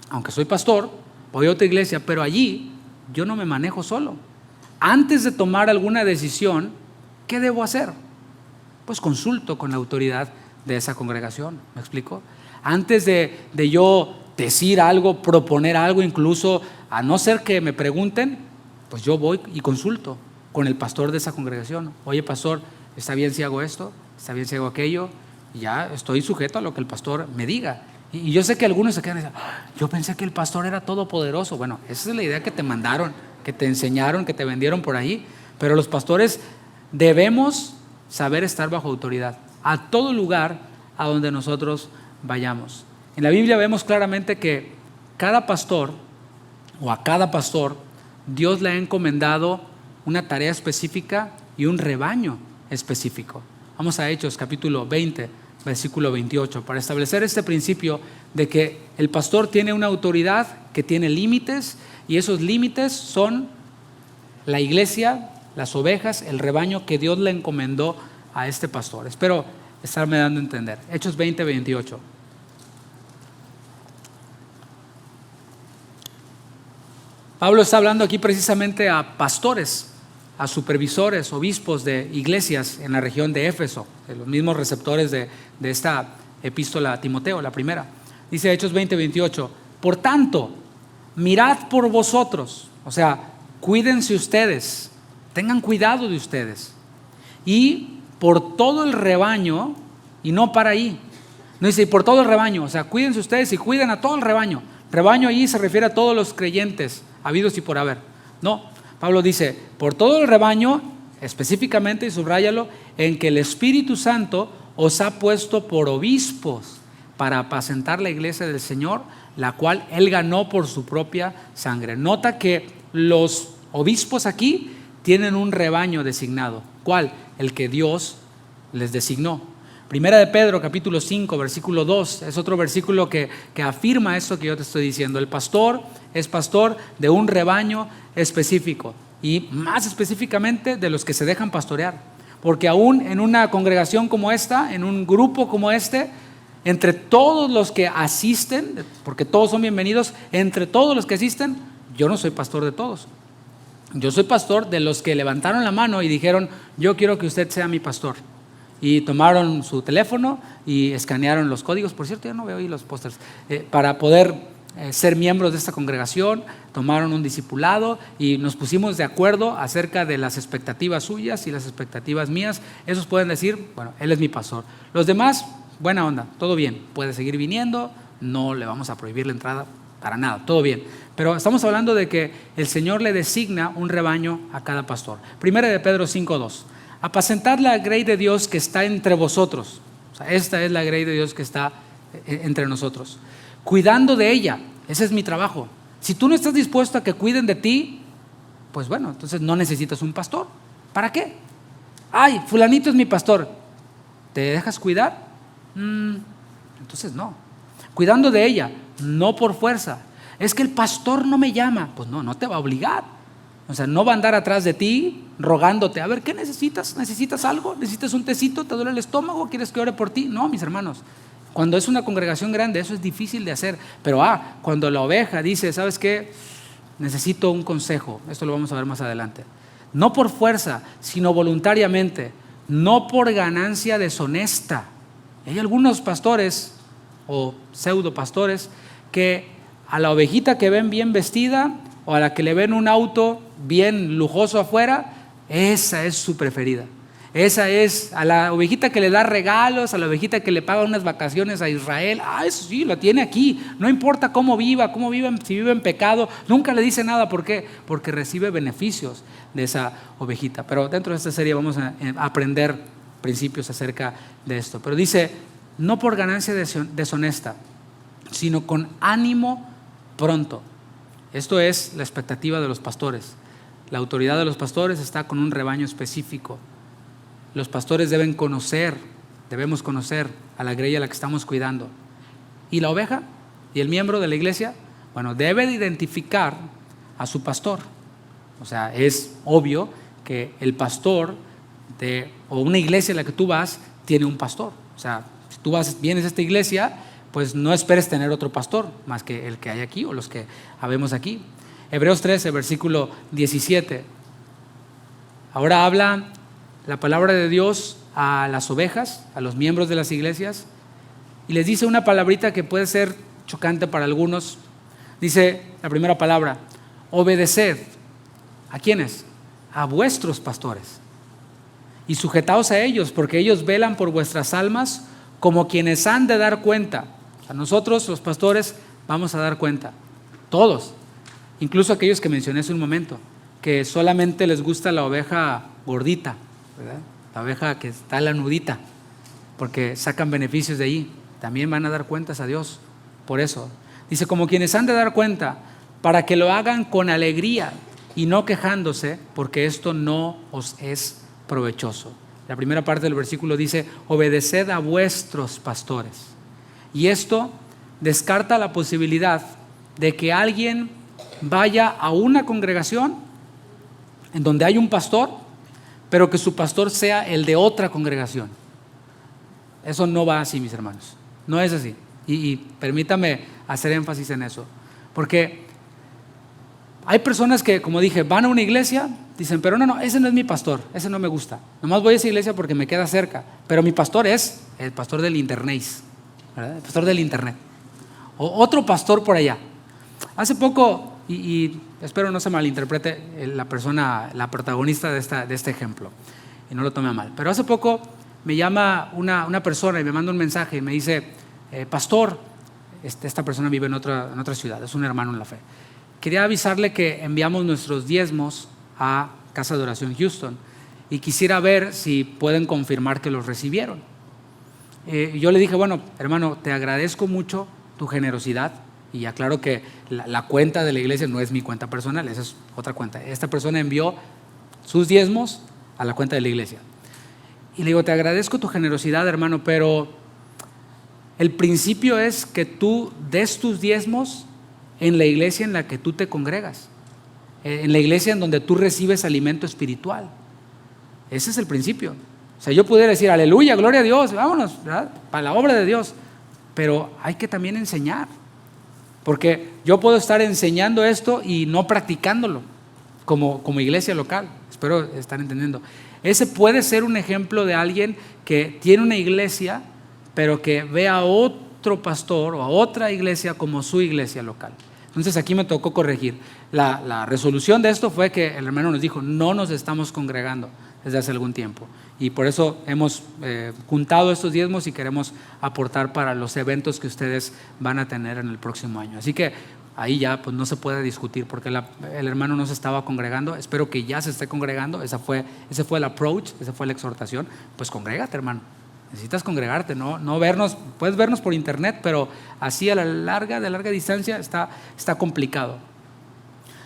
Aunque soy pastor, voy a otra iglesia, pero allí yo no me manejo solo. Antes de tomar alguna decisión, ¿qué debo hacer? Pues consulto con la autoridad de esa congregación. ¿Me explico? Antes de yo decir algo, proponer algo, incluso a no ser que me pregunten, pues yo voy y consulto con el pastor de esa congregación. Oye, pastor, ¿está bien si hago esto? ¿Está bien si hago aquello? Y ya estoy sujeto a lo que el pastor me diga. Y yo sé que algunos se quedan y dicen, yo pensé que el pastor era todopoderoso. Bueno, esa es la idea que te mandaron, que te enseñaron, que te vendieron por ahí. Pero los pastores debemos saber estar bajo autoridad a todo lugar a donde nosotros vayamos. En la Biblia vemos claramente que cada pastor o a cada pastor Dios le ha encomendado una tarea específica y un rebaño específico. Vamos a Hechos capítulo 20, versículo 28, para establecer este principio de que el pastor tiene una autoridad que tiene límites, y esos límites son la iglesia, las ovejas, el rebaño que Dios le encomendó a este pastor. Espero estarme dando a entender. Hechos 20, 28. Pablo está hablando aquí precisamente a pastores, a supervisores, obispos de iglesias en la región de Éfeso, de los mismos receptores de esta epístola a Timoteo, la primera. Dice Hechos 20, 28, por tanto, mirad por vosotros, o sea, cuídense ustedes, tengan cuidado de ustedes, y por todo el rebaño, y no para ahí, no dice, y por todo el rebaño, o sea, cuídense ustedes y cuiden a todo el rebaño. Rebaño allí se refiere a todos los creyentes, habidos y por haber. No, Pablo dice, por todo el rebaño, específicamente, y subráyalo, en que el Espíritu Santo os ha puesto por obispos para apacentar la iglesia del Señor, la cual Él ganó por su propia sangre. Nota que los obispos aquí tienen un rebaño designado. ¿Cuál? El que Dios les designó. Primera de Pedro, capítulo 5, versículo 2, es otro versículo que afirma esto que yo te estoy diciendo. El pastor es pastor de un rebaño específico, y más específicamente de los que se dejan pastorear. Porque aún en una congregación como esta, en un grupo como este, entre todos los que asisten, porque todos son bienvenidos, entre todos los que asisten, yo no soy pastor de todos. Yo soy pastor de los que levantaron la mano y dijeron: yo quiero que usted sea mi pastor. Y tomaron su teléfono y escanearon los códigos. Por cierto, yo no veo ahí los pósters. Para poder ser miembros de esta congregación, tomaron un discipulado y nos pusimos de acuerdo acerca de las expectativas suyas y las expectativas mías. Esos pueden decir: bueno, él es mi pastor. Los demás, buena onda, todo bien, puede seguir viniendo, no le vamos a prohibir la entrada para nada, todo bien. Pero estamos hablando de que el Señor le designa un rebaño a cada pastor. Primera de Pedro 5:2. Apacentad la grey de Dios que está entre vosotros. O sea, esta es la grey de Dios que está entre nosotros. Cuidando de ella, ese es mi trabajo. Si tú no estás dispuesto a que cuiden de ti, pues bueno, entonces no necesitas un pastor. ¿Para qué? Ay, fulanito es mi pastor. ¿Te dejas cuidar? Entonces no. Cuidando de ella, no por fuerza. Es que el pastor no me llama. Pues no te va a obligar. O sea, no va a andar atrás de ti rogándote: a ver, ¿qué necesitas? ¿Necesitas algo? ¿Necesitas un tecito? ¿Te duele el estómago? ¿Quieres que ore por ti? No, mis hermanos. Cuando es una congregación grande, eso es difícil de hacer. Pero cuando la oveja dice: ¿sabes qué? Necesito un consejo. Esto lo vamos a ver más adelante. No por fuerza, sino voluntariamente. No por ganancia deshonesta. Hay algunos pastores o pseudo pastores que a la ovejita que ven bien vestida, o a la que le ven un auto bien lujoso afuera, esa es su preferida. Esa es a la ovejita que le da regalos, a la ovejita que le paga unas vacaciones a Israel. Eso sí, la tiene aquí. No importa cómo viva, si vive en pecado, nunca le dice nada. ¿Por qué? Porque recibe beneficios de esa ovejita. Pero dentro de esta serie vamos a aprender principios acerca de esto. Pero dice: no por ganancia deshonesta, sino con ánimo pronto. Esto es la expectativa de los pastores. La autoridad de los pastores está con un rebaño específico. Los pastores debemos conocer a la grey a la que estamos cuidando. Y la oveja y el miembro de la iglesia, bueno, debe de identificar a su pastor. O sea, es obvio que el pastor o una iglesia en la que tú vas tiene un pastor. O sea, si tú vienes a esta iglesia, pues no esperes tener otro pastor más que el que hay aquí o los que habemos aquí. Hebreos 13, versículo 17. Ahora habla la palabra de Dios a las ovejas, a los miembros de las iglesias, y les dice una palabrita que puede ser chocante para algunos. Dice la primera palabra: obedeced. ¿A quiénes? A vuestros pastores. Y sujetaos a ellos, porque ellos velan por vuestras almas como quienes han de dar cuenta. A nosotros, los pastores, vamos a dar cuenta. Todos. Incluso aquellos que mencioné hace un momento, que solamente les gusta la oveja gordita, ¿verdad? La oveja que está la nudita, porque sacan beneficios de ahí. También van a dar cuentas a Dios. Por eso. Dice: como quienes han de dar cuenta, para que lo hagan con alegría y no quejándose, porque esto no os es provechoso. La primera parte del versículo dice: obedeced a vuestros pastores. Y esto descarta la posibilidad de que alguien vaya a una congregación en donde hay un pastor, pero que su pastor sea el de otra congregación. Eso no va así, mis hermanos. No es así. Y permítame hacer énfasis en eso. Porque hay personas que, como dije, van a una iglesia, dicen: pero no, ese no es mi pastor, ese no me gusta. Nomás voy a esa iglesia porque me queda cerca. Pero mi pastor es el pastor del internet, ¿verdad? El pastor del internet. O otro pastor por allá. Hace poco, y espero no se malinterprete la protagonista de este ejemplo, y no lo tome a mal, pero hace poco me llama una persona y me manda un mensaje y me dice: pastor, esta persona vive en otra ciudad, es un hermano en la fe. Quería avisarle que enviamos nuestros diezmos a Casa de Oración Houston y quisiera ver si pueden confirmar que los recibieron. Yo le dije: bueno, hermano, te agradezco mucho tu generosidad, Y aclaro que la cuenta de la iglesia no es mi cuenta personal, esa es otra cuenta. Esta persona envió sus diezmos a la cuenta de la iglesia. Y le digo, te agradezco tu generosidad, hermano, pero el principio es que tú des tus diezmos en la iglesia en la que tú te congregas, en la iglesia en donde tú recibes alimento espiritual. Ese es el principio. O sea, yo pudiera decir, aleluya, gloria a Dios, vámonos, ¿verdad?, para la obra de Dios. Pero hay que también enseñar, porque yo puedo estar enseñando esto y no practicándolo como iglesia local. Espero estar entendiendo. Ese puede ser un ejemplo de alguien que tiene una iglesia, pero que ve a otro pastor o a otra iglesia como su iglesia local. Entonces aquí me tocó corregir. La resolución de esto fue que el hermano nos dijo, no nos estamos congregando desde hace algún tiempo. Y por eso hemos juntado estos diezmos y queremos aportar para los eventos que ustedes van a tener en el próximo año. Así que ahí ya pues no se puede discutir porque el hermano no se estaba congregando. Espero que ya se esté congregando. Ese fue el approach, esa fue la exhortación. Pues congrégate, hermano. Necesitas congregarte, no vernos. Puedes vernos por internet, pero así de larga distancia está complicado.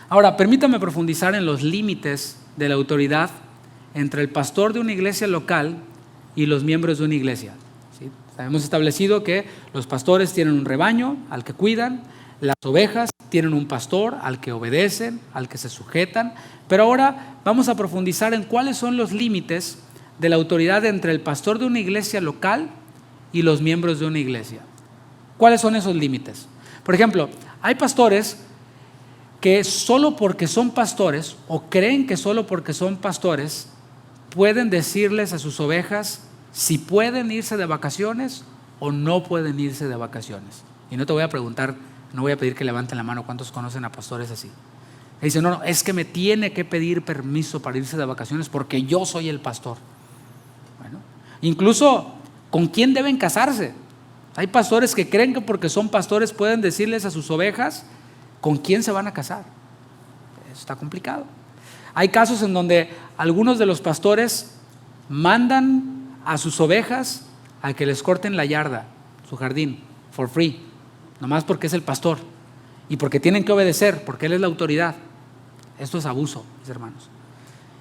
Ahora, permítame profundizar en los límites de la autoridad entre el pastor de una iglesia local y los miembros de una iglesia. ¿Sí? Hemos establecido que los pastores tienen un rebaño al que cuidan, las ovejas tienen un pastor al que obedecen, al que se sujetan, pero ahora vamos a profundizar en cuáles son los límites de la autoridad entre el pastor de una iglesia local y los miembros de una iglesia. ¿Cuáles son esos límites? Por ejemplo, hay pastores que solo porque son pastores o creen que solo porque son pastores pueden decirles a sus ovejas si pueden irse de vacaciones o no pueden irse de vacaciones. Y no te voy a preguntar, no voy a pedir que levanten la mano cuántos conocen a pastores así. Y dicen, no, es que me tiene que pedir permiso para irse de vacaciones porque yo soy el pastor. Bueno, incluso ¿con quién deben casarse? Hay pastores que creen que porque son pastores pueden decirles a sus ovejas con quién se van a casar. Eso está complicado. Hay casos en donde algunos de los pastores mandan a sus ovejas a que les corten la yarda, su jardín, for free, nomás porque es el pastor y porque tienen que obedecer, porque él es la autoridad. Esto es abuso, mis hermanos.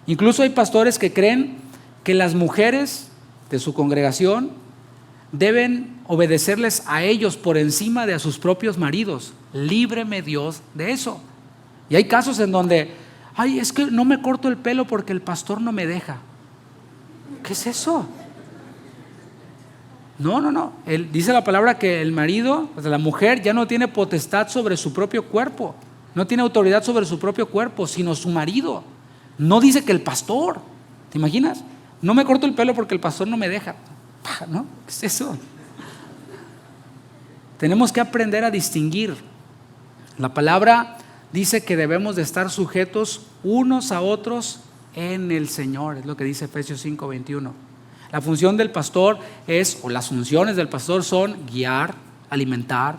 Incluso hay pastores que creen que las mujeres de su congregación deben obedecerles a ellos por encima de a sus propios maridos. Líbreme Dios de eso. Y hay casos en donde es que no me corto el pelo porque el pastor no me deja. ¿Qué es eso? No. Dice la palabra que el marido, o sea, la mujer ya no tiene potestad sobre su propio cuerpo, no tiene autoridad sobre su propio cuerpo, sino su marido. No dice que el pastor. ¿Te imaginas? No me corto el pelo porque el pastor no me deja. ¿No? ¿Qué es eso? Tenemos que aprender a distinguir. La palabra dice que debemos de estar sujetos unos a otros en el Señor. Es lo que dice Efesios 5:21. La función del pastor o las funciones del pastor son guiar, alimentar,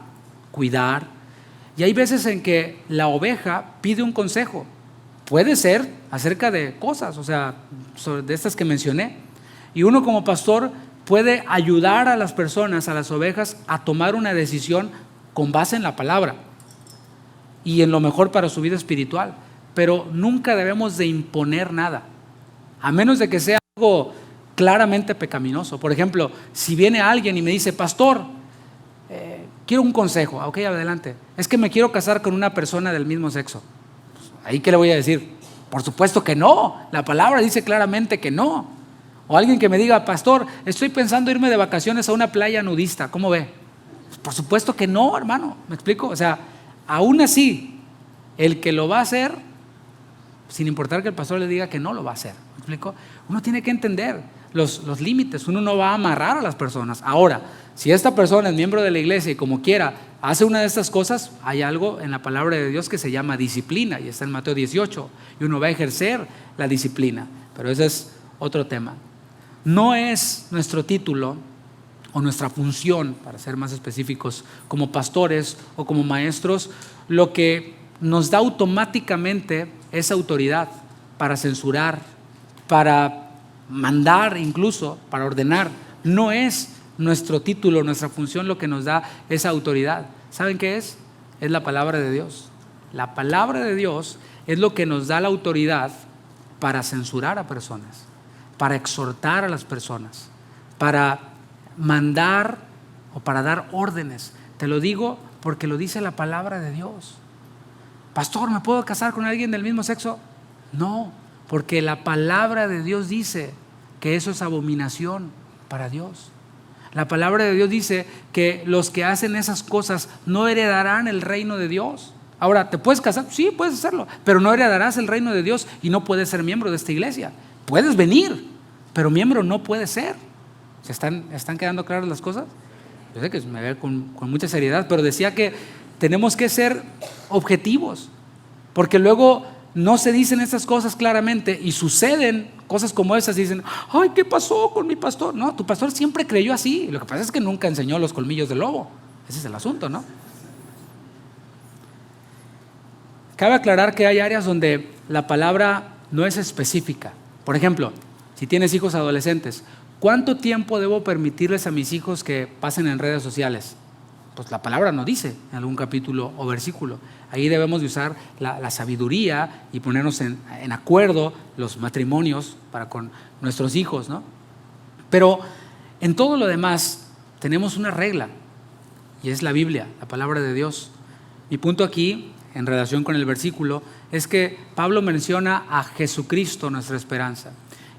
cuidar. Y hay veces en que la oveja pide un consejo. Puede ser acerca de cosas, o sea, de estas que mencioné. Y uno como pastor puede ayudar a las personas, a las ovejas, a tomar una decisión con base en la palabra y en lo mejor para su vida espiritual. Pero nunca debemos de imponer nada, a menos de que sea algo claramente pecaminoso. Por ejemplo, si viene alguien y me dice, pastor, quiero un consejo. Ok, adelante. Es que me quiero casar con una persona del mismo sexo. Pues, ¿ahí qué le voy a decir? Por supuesto que no. La palabra dice claramente que no. O alguien que me diga, pastor, estoy pensando irme de vacaciones a una playa nudista. ¿Cómo ve? Pues por supuesto que no, hermano. ¿Me explico? O sea, aún así, el que lo va a hacer, sin importar que el pastor le diga que no lo va a hacer. ¿Me explico? Uno tiene que entender los límites. Uno no va a amarrar a las personas. Ahora, si esta persona es miembro de la iglesia y como quiera hace una de estas cosas, hay algo en la palabra de Dios que se llama disciplina y está en Mateo 18 y uno va a ejercer la disciplina, pero ese es otro tema. No es nuestro título o nuestra función, para ser más específicos, como pastores o como maestros, lo que nos da automáticamente esa autoridad para censurar, para mandar, incluso para ordenar. No es nuestro título, nuestra función lo que nos da esa autoridad. ¿Saben qué es? es la palabra de Dios. La palabra de Dios es lo que nos da la autoridad para censurar a personas, para exhortar a las personas, para mandar o para dar órdenes. Te lo digo porque lo dice la palabra de Dios. Pastor, ¿me puedo casar con alguien del mismo sexo? No, porque la palabra de Dios dice que eso es abominación para Dios. La palabra de Dios dice que los que hacen esas cosas no heredarán el reino de Dios. Ahora, ¿te puedes casar? Sí, puedes hacerlo, pero no heredarás el reino de Dios y no puedes ser miembro de esta iglesia. Puedes venir, pero miembro no puedes ser. ¿Se están quedando claras las cosas? Yo sé que me ve con mucha seriedad, pero decía que tenemos que ser objetivos, porque luego no se dicen estas cosas claramente y suceden cosas como esas y dicen, ay, ¿qué pasó con mi pastor? No, tu pastor siempre creyó así, lo que pasa es que nunca enseñó los colmillos del lobo. Ese es el asunto, ¿no? Cabe aclarar que hay áreas donde la palabra no es específica. Por ejemplo, si tienes hijos adolescentes, ¿cuánto tiempo debo permitirles a mis hijos que pasen en redes sociales? Pues la palabra no dice en algún capítulo o versículo. Ahí debemos de usar la sabiduría y ponernos en acuerdo los matrimonios para con nuestros hijos, ¿no? Pero en todo lo demás tenemos una regla y es la Biblia, la palabra de Dios. Mi punto aquí, en relación con el versículo, es que Pablo menciona a Jesucristo, nuestra esperanza.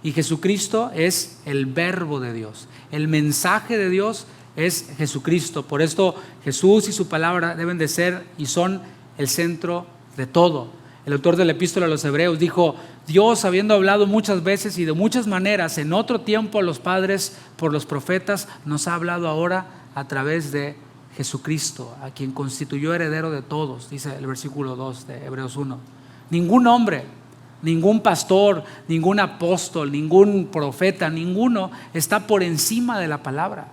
Y Jesucristo es el verbo de Dios. El mensaje de Dios es Jesucristo. Por esto Jesús y su palabra deben de ser y son el centro de todo. El autor de la epístola a los Hebreos dijo, Dios, habiendo hablado muchas veces y de muchas maneras en otro tiempo a los padres por los profetas, nos ha hablado ahora a través de Jesucristo, a quien constituyó heredero de todos, dice el versículo 2 de Hebreos 1. Ningún hombre, ningún pastor, ningún apóstol, ningún profeta, ninguno está por encima de la palabra.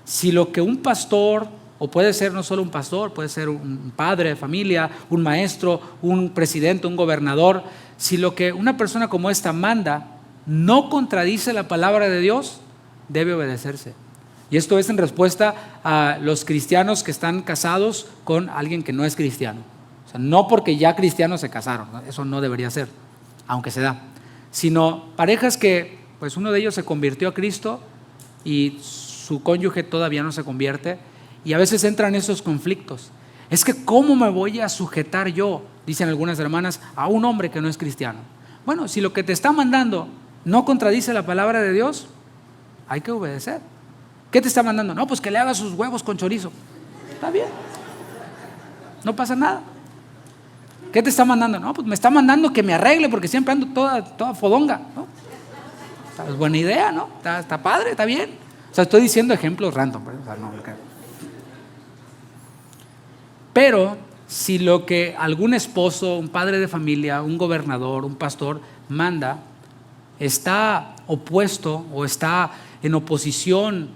Si lo que un pastor, o puede ser no solo un pastor, puede ser un padre de familia, un maestro, un presidente, un gobernador, si lo que una persona como esta manda no contradice la palabra de Dios, debe obedecerse. Y esto es en respuesta a los cristianos que están casados con alguien que no es cristiano. O sea, no porque ya cristianos se casaron, ¿no? Eso no debería ser, aunque se da. Sino parejas que, pues uno de ellos se convirtió a Cristo y su cónyuge todavía no se convierte, y a veces entran esos conflictos. Es que ¿cómo me voy a sujetar yo, dicen algunas hermanas, a un hombre que no es cristiano? Bueno, si lo que te está mandando no contradice la palabra de Dios, hay que obedecer. ¿Qué te está mandando? No, pues que le hagas sus huevos con chorizo. Está bien, no pasa nada. ¿Qué te está mandando? No, pues me está mandando que me arregle porque siempre ando toda fodonga, ¿no? Es buena idea, ¿no? Está padre, está bien. O sea, estoy diciendo ejemplos random, ¿verdad? O sea, no, pero si lo que algún esposo, un padre de familia, un gobernador, un pastor manda está opuesto o está en oposición,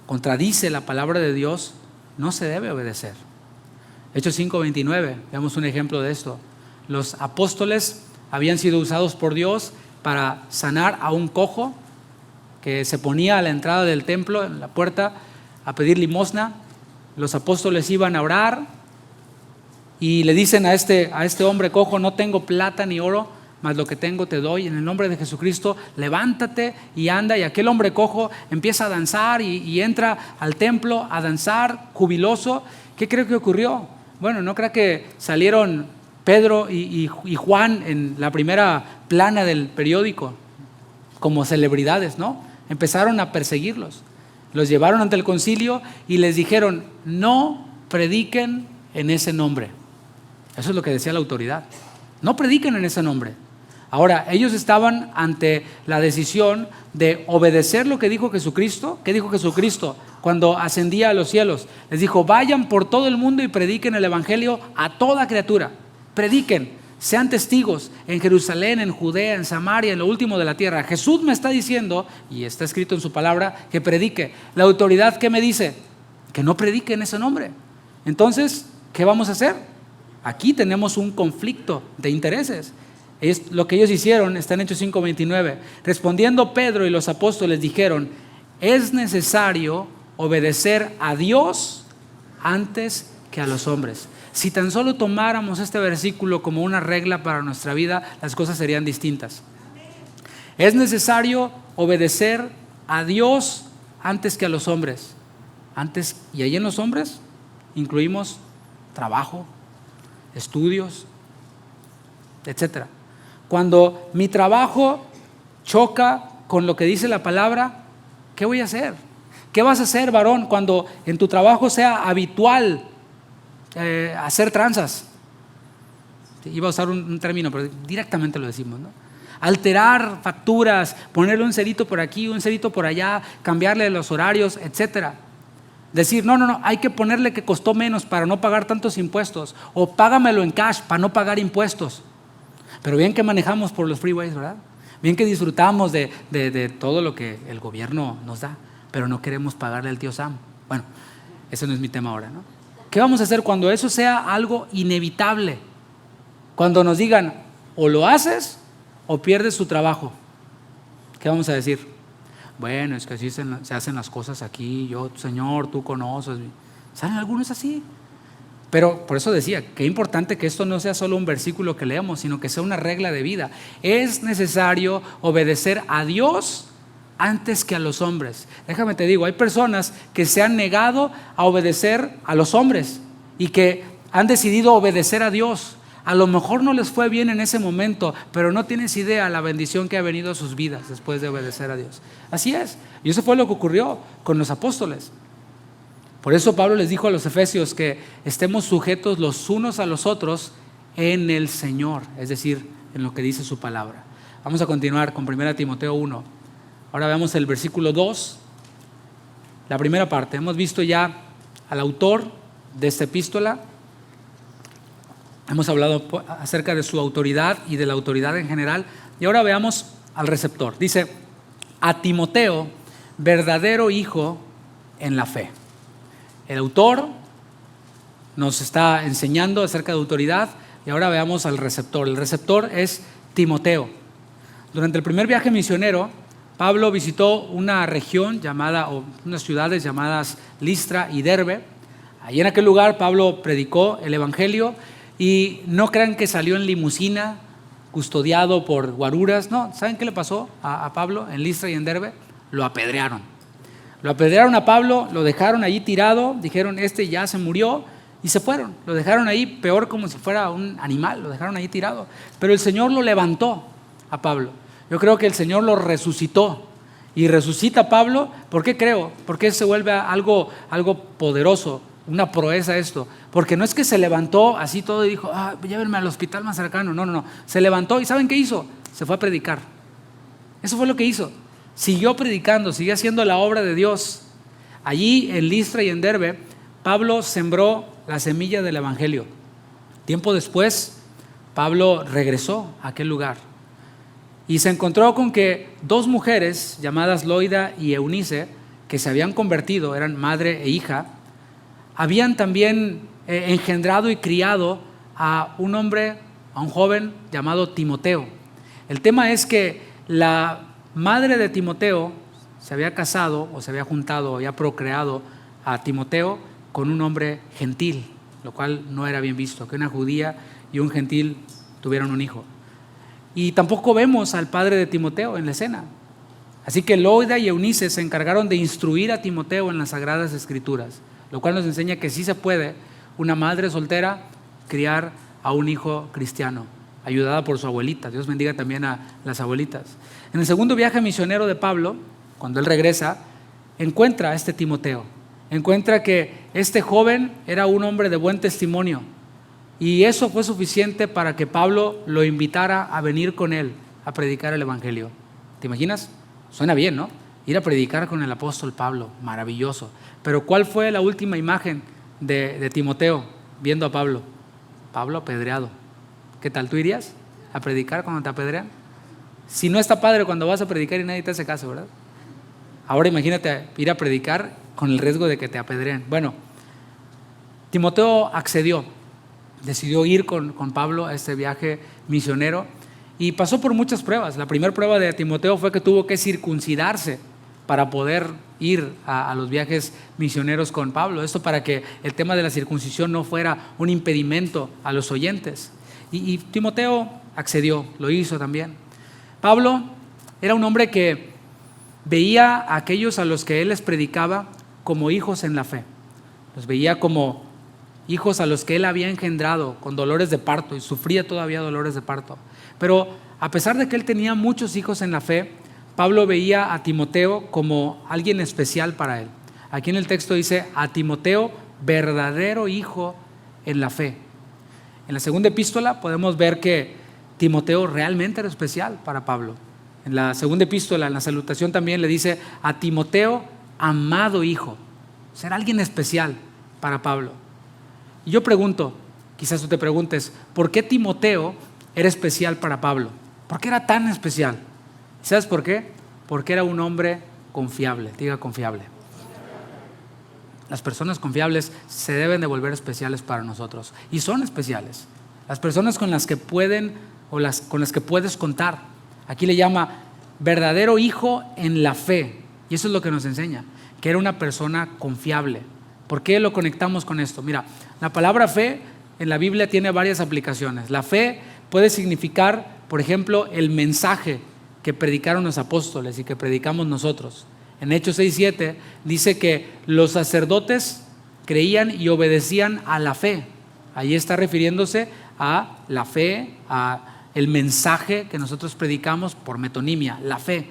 contradice la palabra de Dios, no se debe obedecer. Hechos 5:29, veamos un ejemplo de esto. Los apóstoles habían sido usados por Dios para sanar a un cojo que se ponía a la entrada del templo, en la puerta, a pedir limosna. Los apóstoles iban a orar y le dicen a este hombre cojo, no tengo plata ni oro, mas lo que tengo te doy, en el nombre de Jesucristo, levántate y anda. Y aquel hombre cojo empieza a danzar y entra al templo a danzar jubiloso. ¿Qué creo que ocurrió? Bueno, no creo que salieron Pedro y Juan en la primera plana del periódico como celebridades, ¿no? Empezaron a perseguirlos. Los llevaron ante el concilio y les dijeron, no prediquen en ese nombre. Eso es lo que decía la autoridad. No prediquen en ese nombre. Ahora, ellos estaban ante la decisión de obedecer lo que dijo Jesucristo. ¿Qué dijo Jesucristo cuando ascendía a los cielos? Les dijo, vayan por todo el mundo y prediquen el evangelio a toda criatura. Prediquen, sean testigos en Jerusalén, en Judea, en Samaria, en lo último de la tierra. Jesús me está diciendo, y está escrito en su palabra, que predique. La autoridad, ¿qué me dice? Que no predique en ese nombre. Entonces, ¿qué vamos a hacer? Aquí tenemos un conflicto de intereses. Es lo que ellos hicieron, está en Hechos 5:29. Respondiendo Pedro y los apóstoles dijeron, es necesario obedecer a Dios antes que a los hombres. Si tan solo tomáramos este versículo como una regla para nuestra vida, las cosas serían distintas. Es necesario obedecer a Dios antes que a los hombres. Y ahí en los hombres incluimos trabajo, estudios, etc. Cuando mi trabajo choca con lo que dice la palabra, ¿qué voy a hacer? ¿Qué vas a hacer, varón, cuando en tu trabajo sea habitual hacer tranzas? Iba a usar un término, pero directamente lo decimos, ¿no? Alterar facturas, ponerle un cerito por aquí, un cerito por allá, cambiarle los horarios, etc. Decir, no, hay que ponerle que costó menos para no pagar tantos impuestos, o págamelo en cash para no pagar impuestos. Pero bien que manejamos por los freeways, ¿verdad? Bien que disfrutamos de todo lo que el gobierno nos da, pero no queremos pagarle al tío Sam. Bueno, ese no es mi tema ahora, ¿no? ¿Qué vamos a hacer cuando eso sea algo inevitable? Cuando nos digan, o lo haces o pierdes tu trabajo. ¿Qué vamos a decir? Bueno, es que así se hacen las cosas aquí. Yo, Señor, tú conoces. ¿Saben algunos así? Pero por eso decía, qué importante que esto no sea solo un versículo que leemos, sino que sea una regla de vida. Es necesario obedecer a Dios antes que a los hombres. Déjame te digo, hay personas que se han negado a obedecer a los hombres y que han decidido obedecer a Dios. A lo mejor no les fue bien en ese momento, pero no tienes idea la bendición que ha venido a sus vidas después de obedecer a Dios. Así es, y eso fue lo que ocurrió con los apóstoles. Por eso Pablo les dijo a los efesios que estemos sujetos los unos a los otros en el Señor, es decir, en lo que dice su palabra. Vamos a continuar con 1 Timoteo 1. Ahora veamos el versículo 2, la primera parte. Hemos visto ya al autor de esta epístola. Hemos hablado acerca de su autoridad y de la autoridad en general. Y ahora veamos al receptor. Dice, a Timoteo, verdadero hijo en la fe. El autor nos está enseñando acerca de autoridad y ahora veamos al receptor. El receptor es Timoteo. Durante el primer viaje misionero, Pablo visitó una región o unas ciudades llamadas Listra y Derbe. Allí en aquel lugar Pablo predicó el evangelio. Y no crean que salió en limusina, custodiado por guaruras. No, ¿saben qué le pasó a Pablo en Listra y en Derbe? Lo apedrearon. Lo apedrearon a Pablo, lo dejaron allí tirado, dijeron, ya se murió, y se fueron. Lo dejaron ahí peor como si fuera un animal, lo dejaron allí tirado. Pero el Señor lo levantó a Pablo. Yo creo que el Señor lo resucitó. Y resucita a Pablo, ¿por qué creo? Porque se vuelve algo poderoso. Una proeza esto, porque no es que se levantó así todo y dijo, llévenme al hospital más cercano, no, se levantó y ¿saben qué hizo? Se fue a predicar. Eso fue lo que hizo, siguió predicando, siguió haciendo la obra de Dios. Allí en Listra y en Derbe, Pablo sembró la semilla del evangelio. Tiempo después, Pablo regresó a aquel lugar y se encontró con que dos mujeres llamadas Loida y Eunice, que se habían convertido, eran madre e hija, habían también engendrado y criado a un joven llamado Timoteo. El tema es que la madre de Timoteo se había casado o se había juntado, había procreado a Timoteo con un hombre gentil, lo cual no era bien visto, que una judía y un gentil tuvieron un hijo. Y tampoco vemos al padre de Timoteo en la escena. Así que Loida y Eunice se encargaron de instruir a Timoteo en las Sagradas Escrituras, lo cual nos enseña que sí se puede una madre soltera criar a un hijo cristiano, ayudada por su abuelita. Dios bendiga también a las abuelitas. En el segundo viaje misionero de Pablo, cuando él regresa, encuentra a este Timoteo. Encuentra que este joven era un hombre de buen testimonio. Y eso fue suficiente para que Pablo lo invitara a venir con él a predicar el evangelio. ¿Te imaginas? Suena bien, ¿no? Ir a predicar con el apóstol Pablo, maravilloso. Pero ¿cuál fue la última imagen de Timoteo viendo a Pablo? Pablo apedreado. ¿Qué tal? ¿Tú irías a predicar cuando te apedrean? Si no está padre cuando vas a predicar y nadie te hace caso, ¿verdad? Ahora imagínate ir a predicar con el riesgo de que te apedreen. Bueno, Timoteo accedió, decidió ir con Pablo a este viaje misionero y pasó por muchas pruebas. La primera prueba de Timoteo fue que tuvo que circuncidarse para poder ir a los viajes misioneros con Pablo. Esto para que el tema de la circuncisión no fuera un impedimento a los oyentes. Y Timoteo accedió, lo hizo también. Pablo era un hombre que veía a aquellos a los que él les predicaba como hijos en la fe. Los veía como hijos a los que él había engendrado con dolores de parto y sufría todavía dolores de parto. Pero a pesar de que él tenía muchos hijos en la fe, Pablo veía a Timoteo como alguien especial para él. Aquí en el texto dice a Timoteo, verdadero hijo en la fe. En la segunda epístola podemos ver que Timoteo realmente era especial para Pablo. En la segunda epístola, en la salutación también le dice a Timoteo, amado hijo. Ser alguien especial para Pablo. Y yo pregunto, quizás tú te preguntes, ¿por qué Timoteo era especial para Pablo? ¿Por qué era tan especial? ¿Sabes por qué? Porque era un hombre confiable. Diga confiable. Las personas confiables se deben de volver especiales para nosotros. Y son especiales. Las personas con las que pueden o con las que puedes contar. Aquí le llama verdadero hijo en la fe. Y eso es lo que nos enseña, que era una persona confiable. ¿Por qué lo conectamos con esto? Mira, la palabra fe en la Biblia tiene varias aplicaciones. La fe puede significar, por ejemplo, el mensaje que predicaron los apóstoles y que predicamos nosotros. En Hechos 6:7 dice que los sacerdotes creían y obedecían a la fe. Ahí está refiriéndose a la fe, a el mensaje que nosotros predicamos por metonimia, la fe.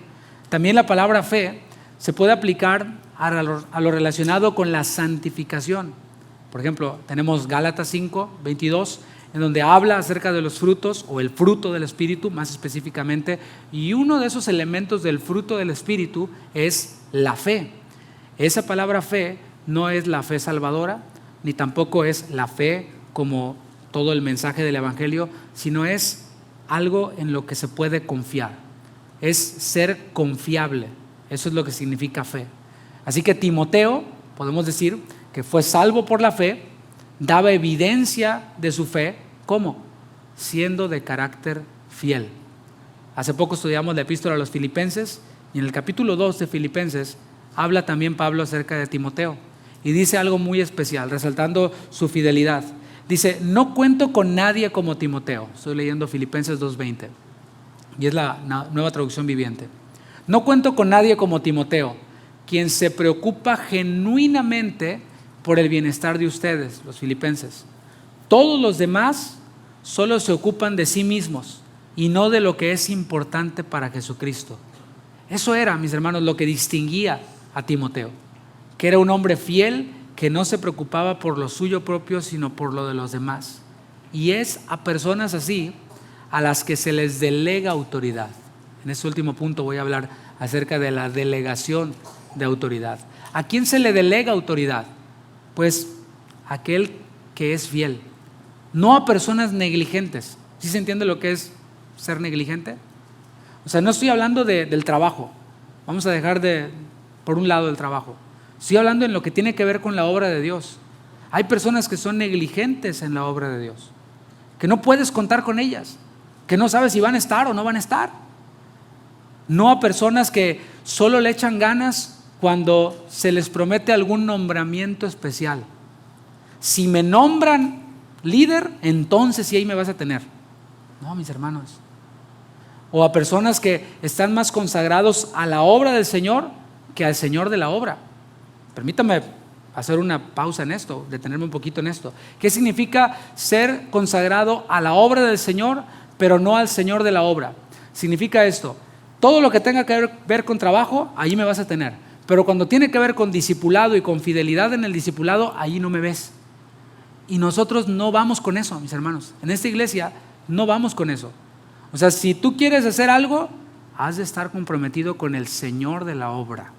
También la palabra fe se puede aplicar a lo relacionado con la santificación. Por ejemplo, tenemos Gálatas 5:22, en donde habla acerca de los frutos o el fruto del Espíritu más específicamente, y uno de esos elementos del fruto del Espíritu es la fe. Esa palabra fe no es la fe salvadora, ni tampoco es la fe como todo el mensaje del Evangelio, sino es algo en lo que se puede confiar, es ser confiable. Eso es lo que significa fe. Así que Timoteo, podemos decir que fue salvo por la fe, daba evidencia de su fe. ¿Cómo? Siendo de carácter fiel. Hace poco estudiamos la epístola a los Filipenses y en el capítulo 2 de Filipenses habla también Pablo acerca de Timoteo y dice algo muy especial, resaltando su fidelidad. Dice, no cuento con nadie como Timoteo. Estoy leyendo Filipenses 2:20 y es la nueva traducción viviente. No cuento con nadie como Timoteo, quien se preocupa genuinamente por el bienestar de ustedes, los filipenses. Todos los demás solo se ocupan de sí mismos y no de lo que es importante para Jesucristo. Eso era, mis hermanos, lo que distinguía a Timoteo, que era un hombre fiel que no se preocupaba por lo suyo propio, sino por lo de los demás. Y es a personas así a las que se les delega autoridad. En este último punto voy a hablar acerca de la delegación de autoridad. ¿A quién se le delega autoridad? Pues aquel que es fiel, no a personas negligentes. ¿Sí se entiende lo que es ser negligente? O sea, no estoy hablando del trabajo. Vamos a dejar por un lado el trabajo. Estoy hablando en lo que tiene que ver con la obra de Dios. Hay personas que son negligentes en la obra de Dios, que no puedes contar con ellas, que no sabes si van a estar o no van a estar. No a personas que solo le echan ganas cuando se les promete algún nombramiento especial. Si me nombran líder, entonces sí ahí me vas a tener. No, mis hermanos. O a personas que están más consagrados a la obra del Señor que al Señor de la obra. Permítame hacer una pausa en esto, detenerme un poquito en esto. ¿Qué significa ser consagrado a la obra del Señor, pero no al Señor de la obra? Significa esto: todo lo que tenga que ver con trabajo, ahí me vas a tener. Pero cuando tiene que ver con discipulado y con fidelidad en el discipulado, ahí no me ves. Y nosotros no vamos con eso, mis hermanos. En esta iglesia no vamos con eso. O sea, si tú quieres hacer algo, has de estar comprometido con el Señor de la obra,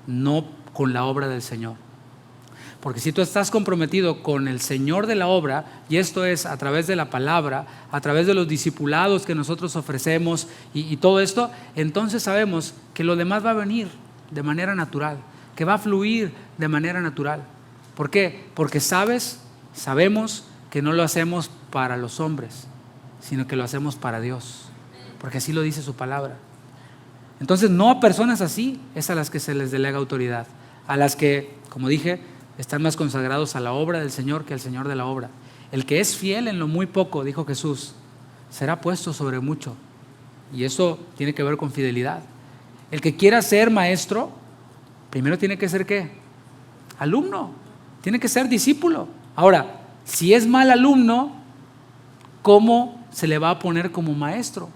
no con la obra del Señor. Porque si tú estás comprometido con el Señor de la obra, y esto es a través de la palabra, a través de los discipulados que nosotros ofrecemos y todo esto, entonces sabemos que lo demás va a venir de manera natural, que va a fluir de manera natural. ¿Por qué? Porque sabemos que no lo hacemos para los hombres, sino que lo hacemos para Dios, porque así lo dice su palabra. Entonces, no a personas así es a las que se les delega autoridad, a las que, como dije, están más consagrados a la obra del Señor que al Señor de la obra. El que es fiel en lo muy poco, dijo Jesús, será puesto sobre mucho. Y eso tiene que ver con fidelidad. El que quiera ser maestro, primero tiene que ser ¿qué? Alumno. Tiene que ser discípulo. Ahora, si es mal alumno, ¿cómo se le va a poner como maestro?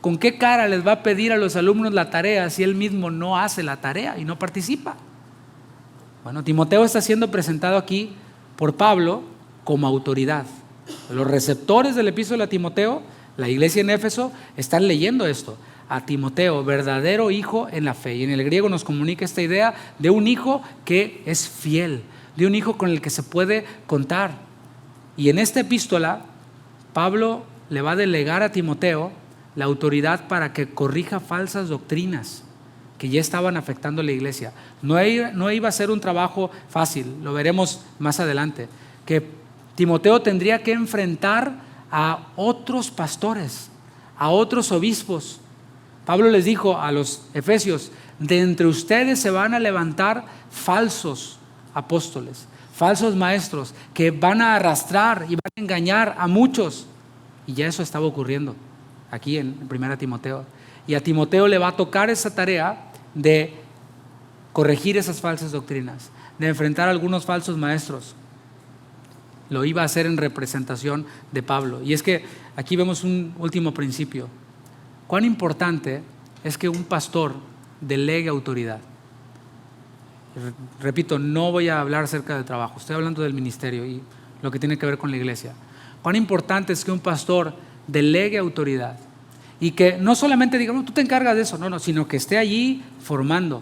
¿Con qué cara les va a pedir a los alumnos la tarea si él mismo no hace la tarea y no participa? Bueno, Timoteo está siendo presentado aquí por Pablo como autoridad. Los receptores del epístola a Timoteo, la iglesia en Éfeso, están leyendo esto. A Timoteo, verdadero hijo en la fe. Y en el griego nos comunica esta idea de un hijo que es fiel, de un hijo con el que se puede contar. Y en esta epístola, Pablo le va a delegar a Timoteo la autoridad para que corrija falsas doctrinas que ya estaban afectando a la iglesia. No iba a ser un trabajo fácil, lo veremos más adelante, que Timoteo tendría que enfrentar a otros pastores, a otros obispos. Pablo les dijo a los efesios, de entre ustedes se van a levantar falsos apóstoles, falsos maestros, que van a arrastrar y van a engañar a muchos. Y ya eso estaba ocurriendo aquí en 1 Timoteo. Y a Timoteo le va a tocar esa tarea de corregir esas falsas doctrinas, de enfrentar a algunos falsos maestros. Lo iba a hacer en representación de Pablo. Y es que aquí vemos un último principio. Cuán importante es que un pastor delegue autoridad. Repito, no voy a hablar acerca del trabajo, estoy hablando del ministerio y lo que tiene que ver con la iglesia. Cuán importante es que un pastor delegue autoridad y que no solamente diga, no, tú te encargas de eso, no, sino que esté allí formando,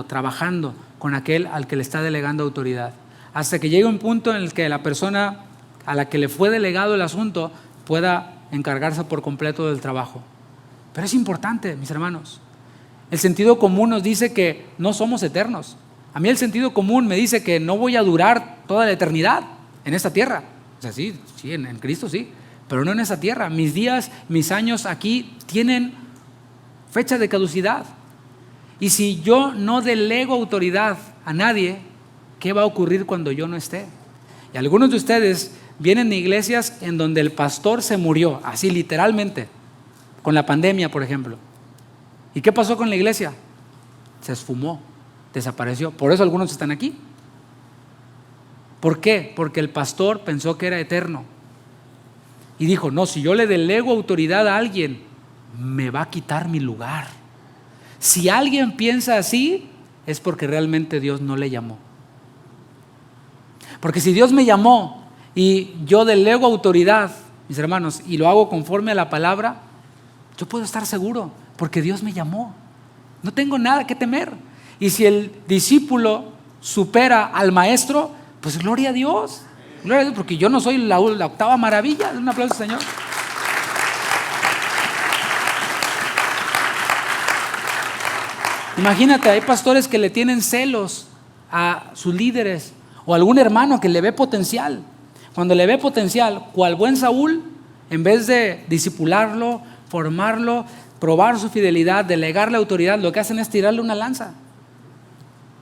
trabajando con aquel al que le está delegando autoridad, hasta que llegue un punto en el que la persona a la que le fue delegado el asunto pueda encargarse por completo del trabajo. Pero es importante, mis hermanos. El sentido común nos dice que no somos eternos. A mí el sentido común me dice que no voy a durar toda la eternidad en esta tierra. O sea, sí, en Cristo sí, pero no en esa tierra. Mis días, mis años aquí tienen fecha de caducidad. Y si yo no delego autoridad a nadie, ¿qué va a ocurrir cuando yo no esté? Y algunos de ustedes vienen de iglesias en donde el pastor se murió, así literalmente, con la pandemia, por ejemplo. ¿Y qué pasó con la iglesia? Se esfumó, desapareció. Por eso algunos están aquí. ¿Por qué? Porque el pastor pensó que era eterno. Y dijo, no, si yo le delego autoridad a alguien, me va a quitar mi lugar. Si alguien piensa así, es porque realmente Dios no le llamó. Porque si Dios me llamó y yo delego autoridad, mis hermanos, y lo hago conforme a la palabra, yo puedo estar seguro, porque Dios me llamó. No tengo nada que temer. Y si el discípulo supera al maestro, pues gloria a Dios. Gloria a Dios, porque yo no soy la octava maravilla. Un aplauso, Señor. Imagínate, hay pastores que le tienen celos a sus líderes o a algún hermano que le ve potencial. Cuando le ve potencial, cual buen Saúl, en vez de discipularlo, formarlo, probar su fidelidad, delegarle autoridad, lo que hacen es tirarle una lanza.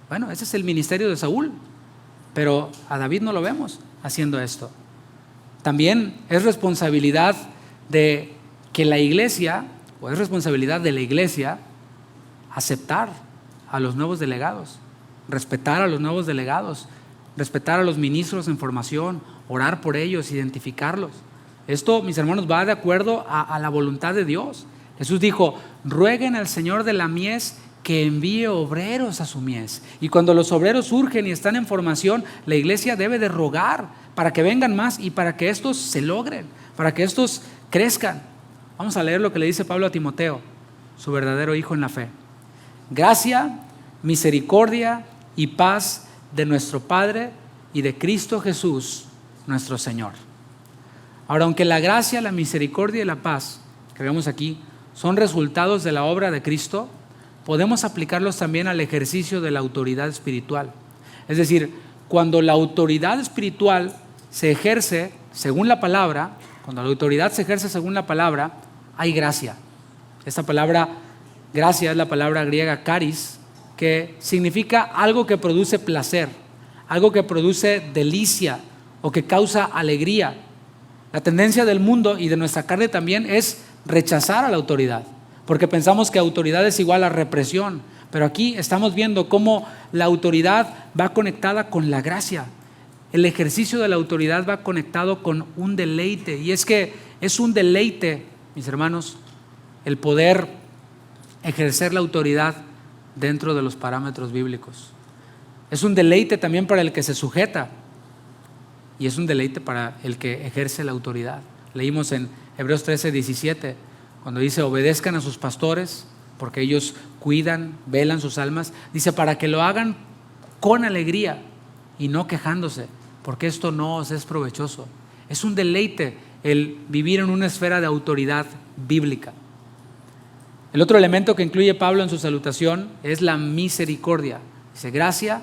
Bueno, ese es el ministerio de Saúl, pero a David no lo vemos haciendo esto. También es responsabilidad de que la iglesia, o es responsabilidad de la iglesia, aceptar a los nuevos delegados, respetar a los nuevos delegados, respetar a los ministros en formación, orar por ellos, identificarlos. Esto, mis hermanos, va de acuerdo a la voluntad de Dios. Jesús dijo, rueguen al Señor de la mies que envíe obreros a su mies. Y cuando los obreros surgen y están en formación, la iglesia debe de rogar para que vengan más y para que estos se logren, para que estos crezcan. Vamos a leer lo que le dice Pablo a Timoteo, su verdadero hijo en la fe. Gracia, misericordia y paz de nuestro Padre y de Cristo Jesús, nuestro Señor. Ahora, aunque la gracia, la misericordia y la paz que vemos aquí son resultados de la obra de Cristo, podemos aplicarlos también al ejercicio de la autoridad espiritual. Es decir, cuando la autoridad espiritual se ejerce según la palabra, cuando la autoridad se ejerce según la palabra, hay gracia, Esta palabra gracia es la palabra griega charis, que significa algo que produce placer, algo que produce delicia o que causa alegría. La tendencia del mundo y de nuestra carne también es rechazar a la autoridad, porque pensamos que autoridad es igual a represión. Pero aquí estamos viendo cómo la autoridad va conectada con la gracia. El ejercicio de la autoridad va conectado con un deleite. Y es que es un deleite, mis hermanos, el poder ejercer la autoridad dentro de los parámetros bíblicos. Es un deleite también para el que se sujeta. Y es un deleite para el que ejerce la autoridad. Leímos en Hebreos 13:17, cuando dice: obedezcan a sus pastores, porque ellos cuidan, velan sus almas. Dice: para que lo hagan con alegría y no quejándose, porque esto no os es provechoso. Es un deleite el vivir en una esfera de autoridad bíblica. El otro elemento que incluye Pablo en su salutación es la misericordia. Dice: gracia,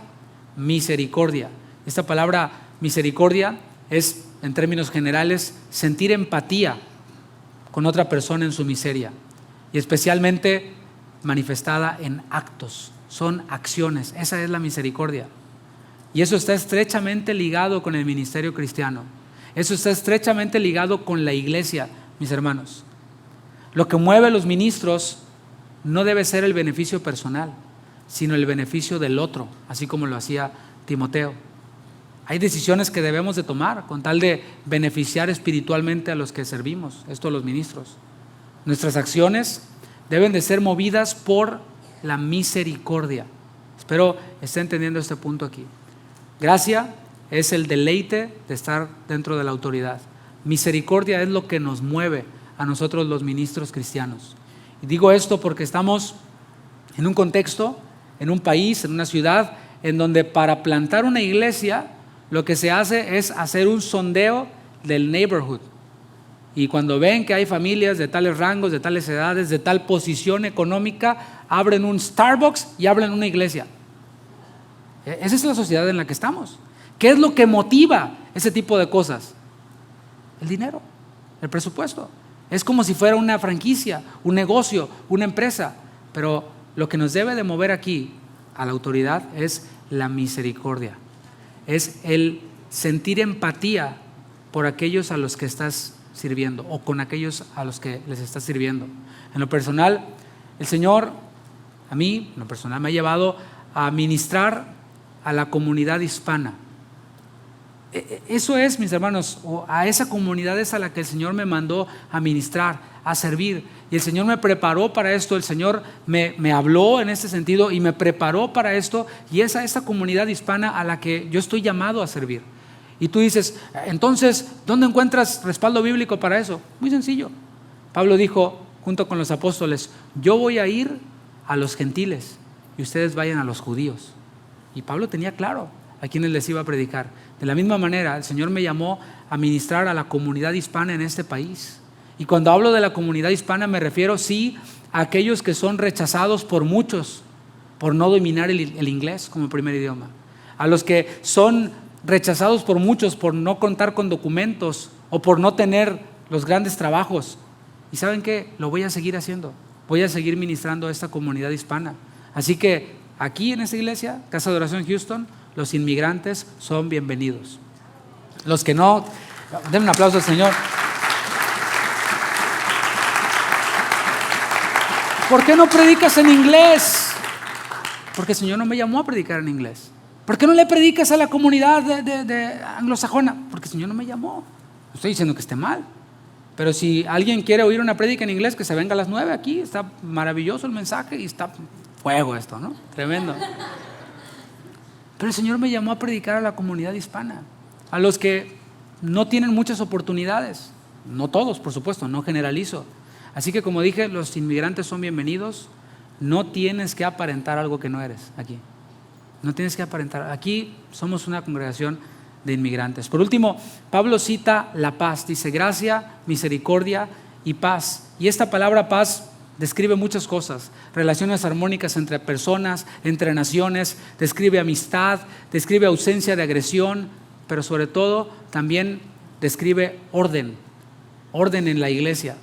misericordia. Esta palabra misericordia es, en términos generales, sentir empatía con otra persona en su miseria, y especialmente manifestada en actos. Son acciones. Esa es la misericordia. Y eso está estrechamente ligado con el ministerio cristiano. Eso está estrechamente ligado con la iglesia, mis hermanos. Lo que mueve a los ministros no debe ser el beneficio personal, sino el beneficio del otro, así como lo hacía Timoteo. Hay decisiones que debemos de tomar con tal de beneficiar espiritualmente a los que servimos, esto a los ministros. Nuestras acciones deben de ser movidas por la misericordia. Espero esté entendiendo este punto aquí. Gracia es el deleite de estar dentro de la autoridad. Misericordia es lo que nos mueve a nosotros los ministros cristianos. Y digo esto porque estamos en un contexto, en un país, en una ciudad, en donde para plantar una iglesia lo que se hace es hacer un sondeo del neighborhood. Y cuando ven que hay familias de tales rangos, de tales edades, de tal posición económica, abren un Starbucks y abren una iglesia. Esa es la sociedad en la que estamos. ¿Qué es lo que motiva ese tipo de cosas? El dinero, el presupuesto. Es como si fuera una franquicia, un negocio, una empresa. Pero lo que nos debe de mover aquí a la autoridad es la misericordia. Es el sentir empatía por aquellos a los que estás sirviendo o con aquellos a los que les estás sirviendo. En lo personal, el Señor, a mí, en lo personal, me ha llevado a ministrar a la comunidad hispana. Eso es, mis hermanos, a esa comunidad es a la que el Señor me mandó a ministrar, a servir. Y el Señor me preparó para esto, el Señor me habló en este sentido y me preparó para esto. Y es a esa comunidad hispana a la que yo estoy llamado a servir. Y tú dices, entonces, ¿dónde encuentras respaldo bíblico para eso? Muy sencillo. Pablo dijo, junto con los apóstoles: yo voy a ir a los gentiles y ustedes vayan a los judíos. Y Pablo tenía claro a quienes les iba a predicar. De la misma manera, el Señor me llamó a ministrar a la comunidad hispana en este país. Y cuando hablo de la comunidad hispana me refiero, sí, a aquellos que son rechazados por muchos por no dominar el inglés como primer idioma. A los que son rechazados por muchos por no contar con documentos o por no tener los grandes trabajos. ¿Y saben qué? Lo voy a seguir haciendo. Voy a seguir ministrando a esta comunidad hispana. Así que aquí en esta iglesia, Casa de Oración Houston, los inmigrantes son bienvenidos. Los que no, den un aplauso al Señor. ¿Por qué no predicas en inglés? Porque el Señor no me llamó a predicar en inglés. ¿Por qué no le predicas a la comunidad de anglosajona? Porque el Señor no me llamó. No estoy diciendo que esté mal. Pero si alguien quiere oír una prédica en inglés, que se venga a las 9 aquí. Está maravilloso el mensaje y está fuego esto, ¿no? Tremendo. Pero el Señor me llamó a predicar a la comunidad hispana, a los que no tienen muchas oportunidades. No todos, por supuesto, no generalizo. Así que, como dije, los inmigrantes son bienvenidos. No tienes que aparentar algo que no eres aquí. No tienes que aparentar. Aquí somos una congregación de inmigrantes. Por último, Pablo cita la paz. Dice gracia, misericordia y paz. Y esta palabra paz describe muchas cosas. Relaciones armónicas entre personas, entre naciones. Describe amistad, describe ausencia de agresión. Pero sobre todo también describe orden. Orden en la iglesia.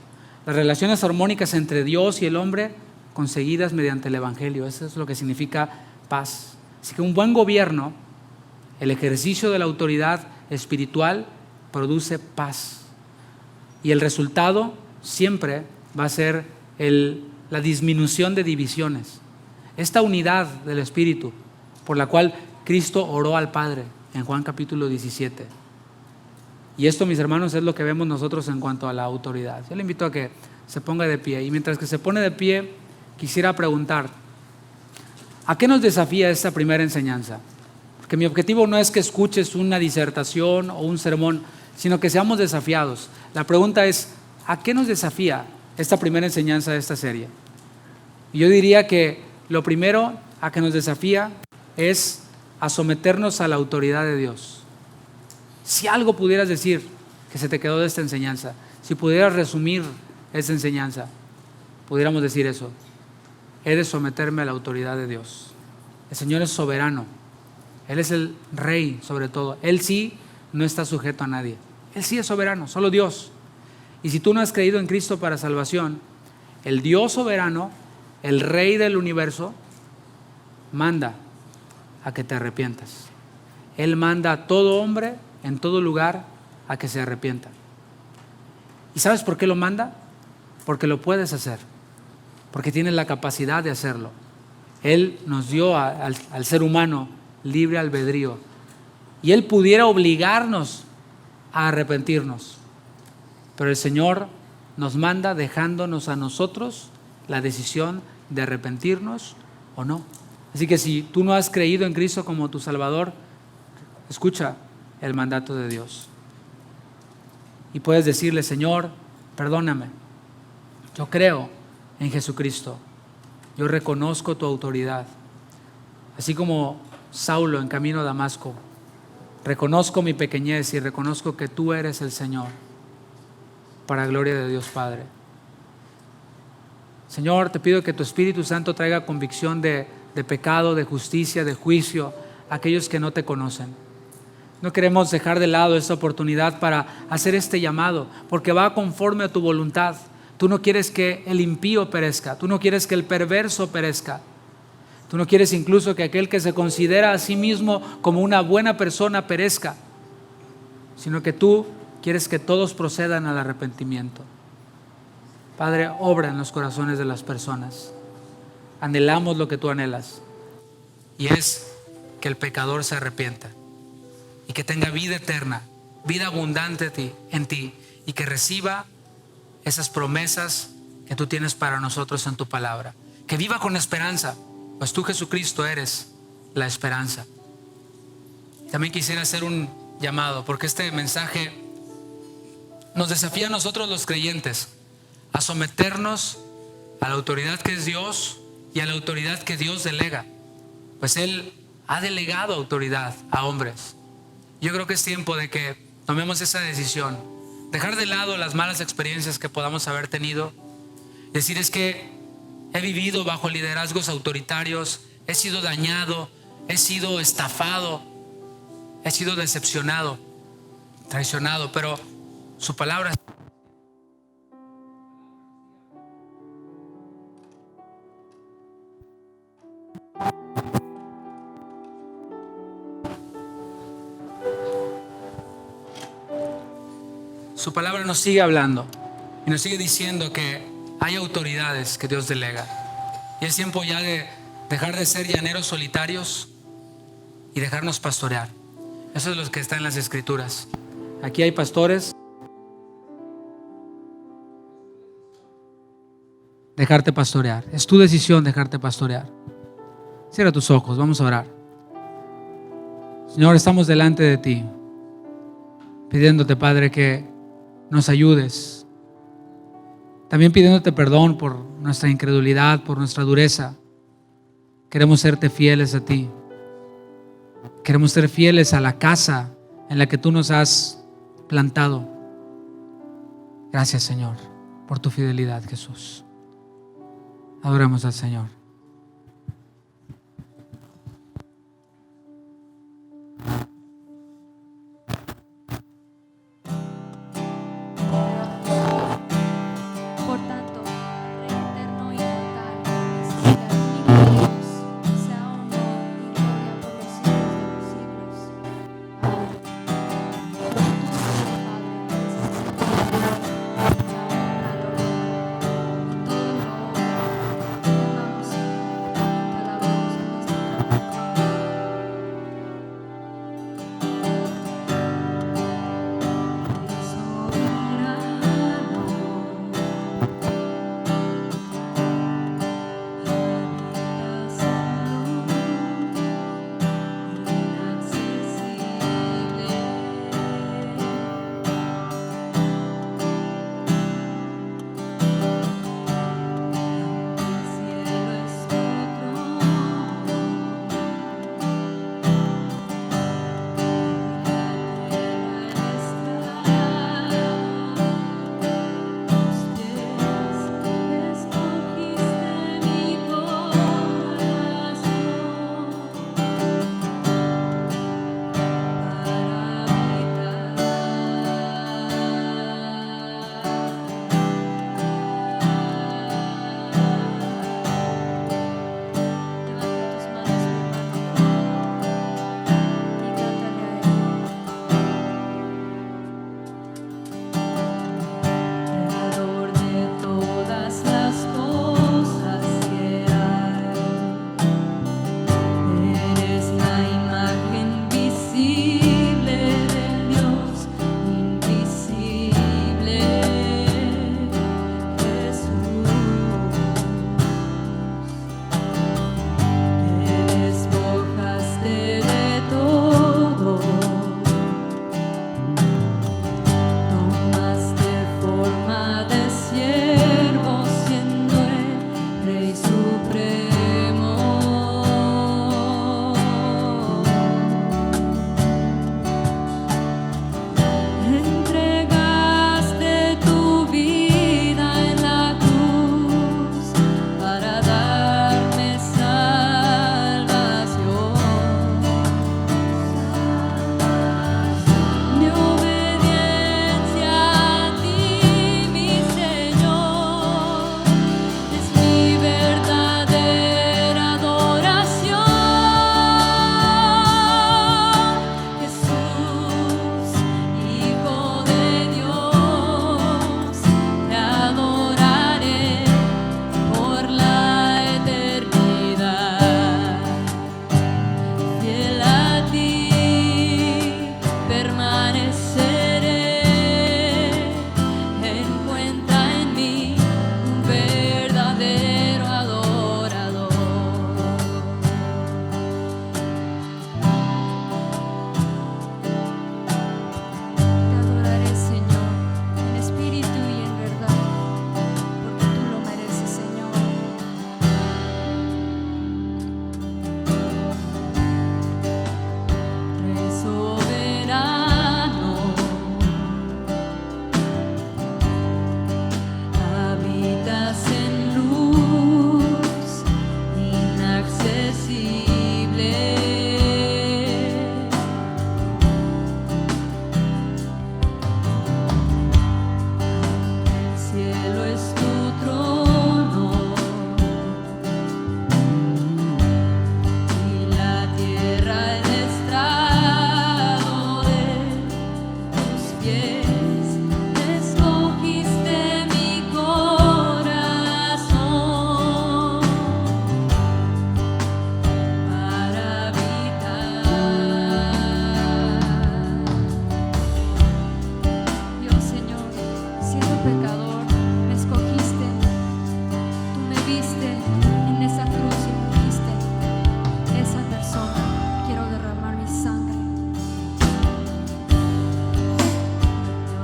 Las relaciones armónicas entre Dios y el hombre conseguidas mediante el Evangelio. Eso es lo que significa paz. Así que un buen gobierno, el ejercicio de la autoridad espiritual, produce paz. Y el resultado siempre va a ser la disminución de divisiones. Esta unidad del Espíritu por la cual Cristo oró al Padre en Juan capítulo 17. Y esto, mis hermanos, es lo que vemos nosotros en cuanto a la autoridad. Yo le invito a que se ponga de pie. Y mientras que se pone de pie, quisiera preguntar, ¿a qué nos desafía esta primera enseñanza? Porque mi objetivo no es que escuches una disertación o un sermón, sino que seamos desafiados. La pregunta es, ¿a qué nos desafía esta primera enseñanza de esta serie? Y yo diría que lo primero a que nos desafía es a someternos a la autoridad de Dios. Si algo pudieras decir que se te quedó de esta enseñanza, si pudieras resumir esta enseñanza, pudiéramos decir eso: he de someterme a la autoridad de Dios. El Señor es soberano, Él es el Rey sobre todo. Él sí no está sujeto a nadie, Él sí es soberano, solo Dios. Y si tú no has creído en Cristo para salvación, el Dios soberano, el Rey del universo, manda a que te arrepientas. Él manda a todo hombre en todo lugar a que se arrepienta. ¿Y sabes por qué lo manda? Porque lo puedes hacer, porque tienes la capacidad de hacerlo. Él nos dio al ser humano libre albedrío y Él pudiera obligarnos a arrepentirnos, pero el Señor nos manda dejándonos a nosotros la decisión de arrepentirnos o no. Así que si tú no has creído en Cristo como tu Salvador, escucha el mandato de Dios. Y puedes decirle: Señor, perdóname. Yo creo en Jesucristo. Yo reconozco tu autoridad. Así como Saulo en camino a Damasco, reconozco mi pequeñez y reconozco que tú eres el Señor, para gloria de Dios Padre. Señor, te pido que tu Espíritu Santo traiga convicción de pecado, de justicia, de juicio a aquellos que no te conocen. No queremos dejar de lado esta oportunidad para hacer este llamado, porque va conforme a tu voluntad. Tú no quieres que el impío perezca, tú no quieres que el perverso perezca, tú no quieres incluso que aquel que se considera a sí mismo como una buena persona perezca, sino que tú quieres que todos procedan al arrepentimiento. Padre, obra en los corazones de las personas. Anhelamos lo que tú anhelas, y es que el pecador se arrepienta y que tenga vida eterna, vida abundante en ti, y que reciba esas promesas que tú tienes para nosotros en tu palabra. Que viva con esperanza, pues tú, Jesucristo, eres la esperanza. También quisiera hacer un llamado, porque este mensaje nos desafía a nosotros los creyentes a someternos a la autoridad que es Dios y a la autoridad que Dios delega, pues Él ha delegado autoridad a hombres. Yo creo que es tiempo de que tomemos esa decisión, dejar de lado las malas experiencias que podamos haber tenido, decir: es que he vivido bajo liderazgos autoritarios, he sido dañado, he sido estafado, he sido decepcionado, traicionado, pero su palabra nos sigue hablando y nos sigue diciendo que hay autoridades que Dios delega. Y es tiempo ya de dejar de ser llaneros solitarios y dejarnos pastorear. Eso es lo que está en las Escrituras. Aquí hay pastores. Dejarte pastorear. Es tu decisión dejarte pastorear. Cierra tus ojos, vamos a orar. Señor, estamos delante de ti, pidiéndote, Padre, que nos ayudes. También pidiéndote perdón por nuestra incredulidad, por nuestra dureza. Queremos serte fieles a ti. Queremos ser fieles a la casa en la que tú nos has plantado. Gracias, Señor, por tu fidelidad, Jesús. Adoramos al Señor. pecador, me escogiste, tú me viste en esa cruz y me dijiste, esa persona quiero derramar mi sangre.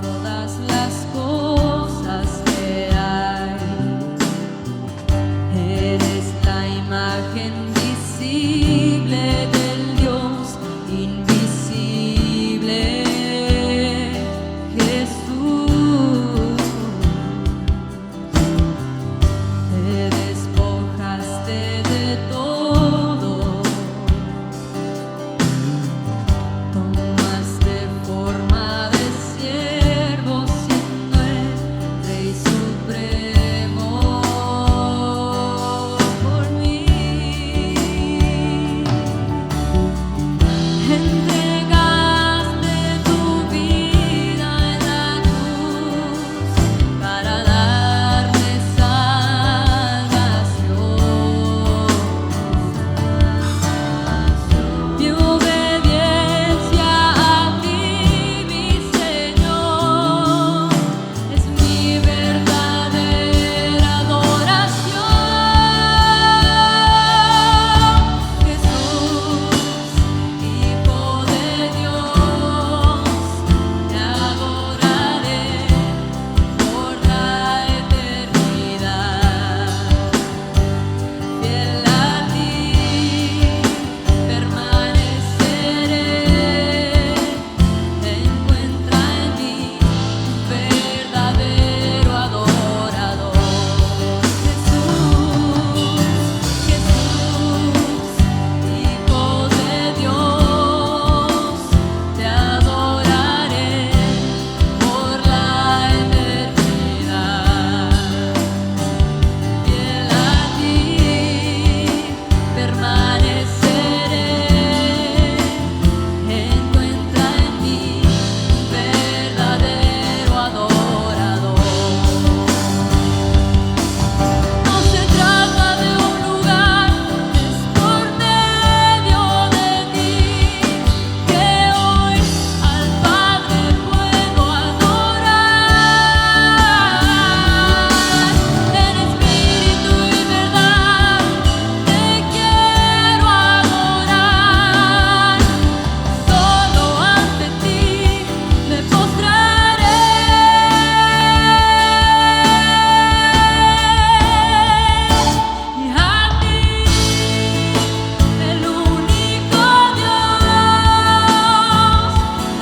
Todas las cosas que hay, eres la imagen visible del Dios invisible, Jesús. Te despojaste de todo, tomaste forma de siervo siendo el Rey Supremo por mí. Entregaste tu vida en la cruz para darme salvación. Mi obediencia a ti, mi Señor, es mi verdadera adoración. Jesús, Hijo de Dios, te adoraré por la eternidad. Fiel a ti permaneceré. Encuentra en mí un verdadero adorador. Jesús, Jesús, Hijo de Dios, te adoraré por la eternidad. Fiel a ti permaneceré. Encuentra en mí un verdadero adorador. No se trata de un lugar, es por medio de ti que hoy al Padre puedo adorar. En espíritu y verdad te quiero adorar. Solo ante ti me postraré. Y a ti, el único Dios,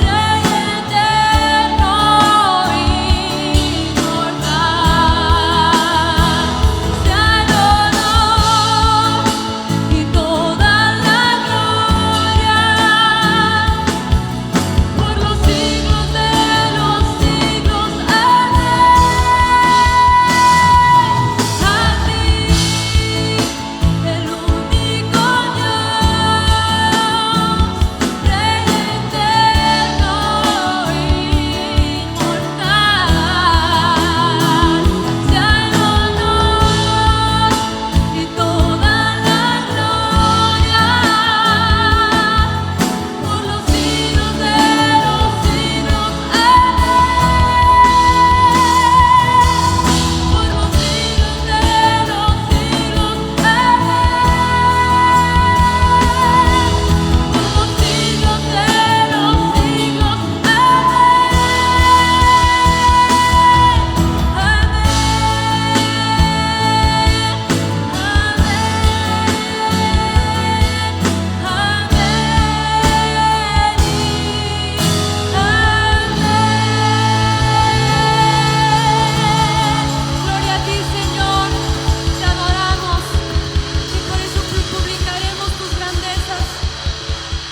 Rey eterno inmortal, sea el honor y toda la gloria por los siglos de los siglos. A ti, el único Dios, Rey eterno inmortal, sea el honor y toda la gloria por los siglos de los siglos. Por los siglos de los siglos. Por los siglos de los siglos. Gloria a ti, Señor, te adoramos y por eso publicaremos tus grandezas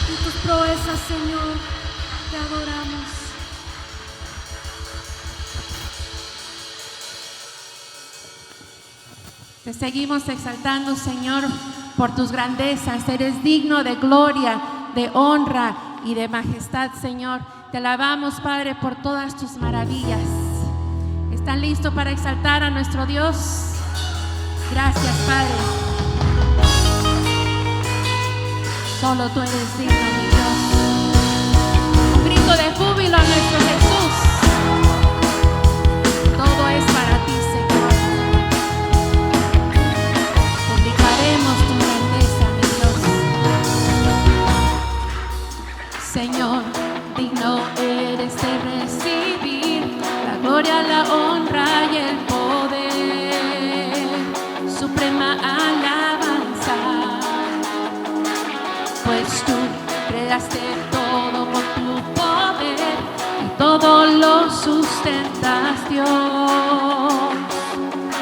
y tus proezas, Señor, te adoramos. Te seguimos exaltando, Señor, por tus grandezas. Eres digno de gloria, de honra y de majestad, Señor. Te alabamos, Padre, por todas tus maravillas. ¿Están listos para exaltar a nuestro Dios? Gracias, Padre. Solo tú eres digno, mi Dios. Un grito de júbilo a nuestro Jesús. Todo la honra y el poder, suprema alabanza, pues tú creaste todo con tu poder y todo lo sustentas, Dios,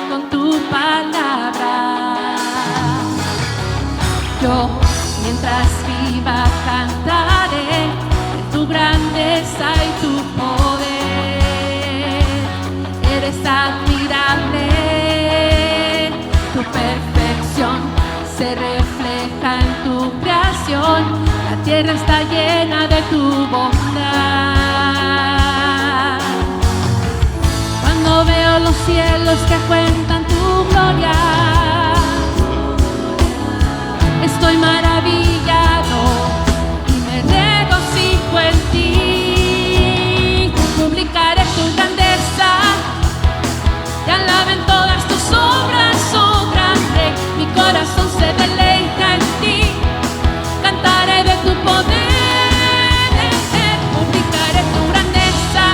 con tu palabra. Yo, mientras viva, cantaré de tu grandeza y tu poder. Eres admirable, tu perfección se refleja en tu creación. La tierra está llena de tu bondad. Cuando veo los cielos que cuentan tu gloria, estoy maravillado y me regocijo en ti. Publicaré tu grandeza, te alaben todas tus obras, oh gran Rey. Mi corazón se deleita en ti, cantaré de tu poder. Publicaré tu grandeza,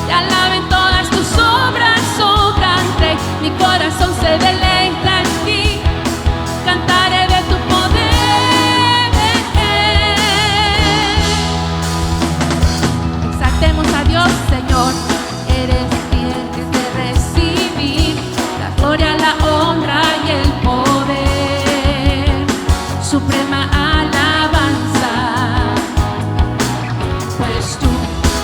te alaben todas tus obras, oh gran Rey. Mi corazón se deleita en ti, cantaré de tu poder. Exaltemos a Dios, Señor. Eres digno de recibir la gloria, la honra y el poder, suprema alabanza, pues tú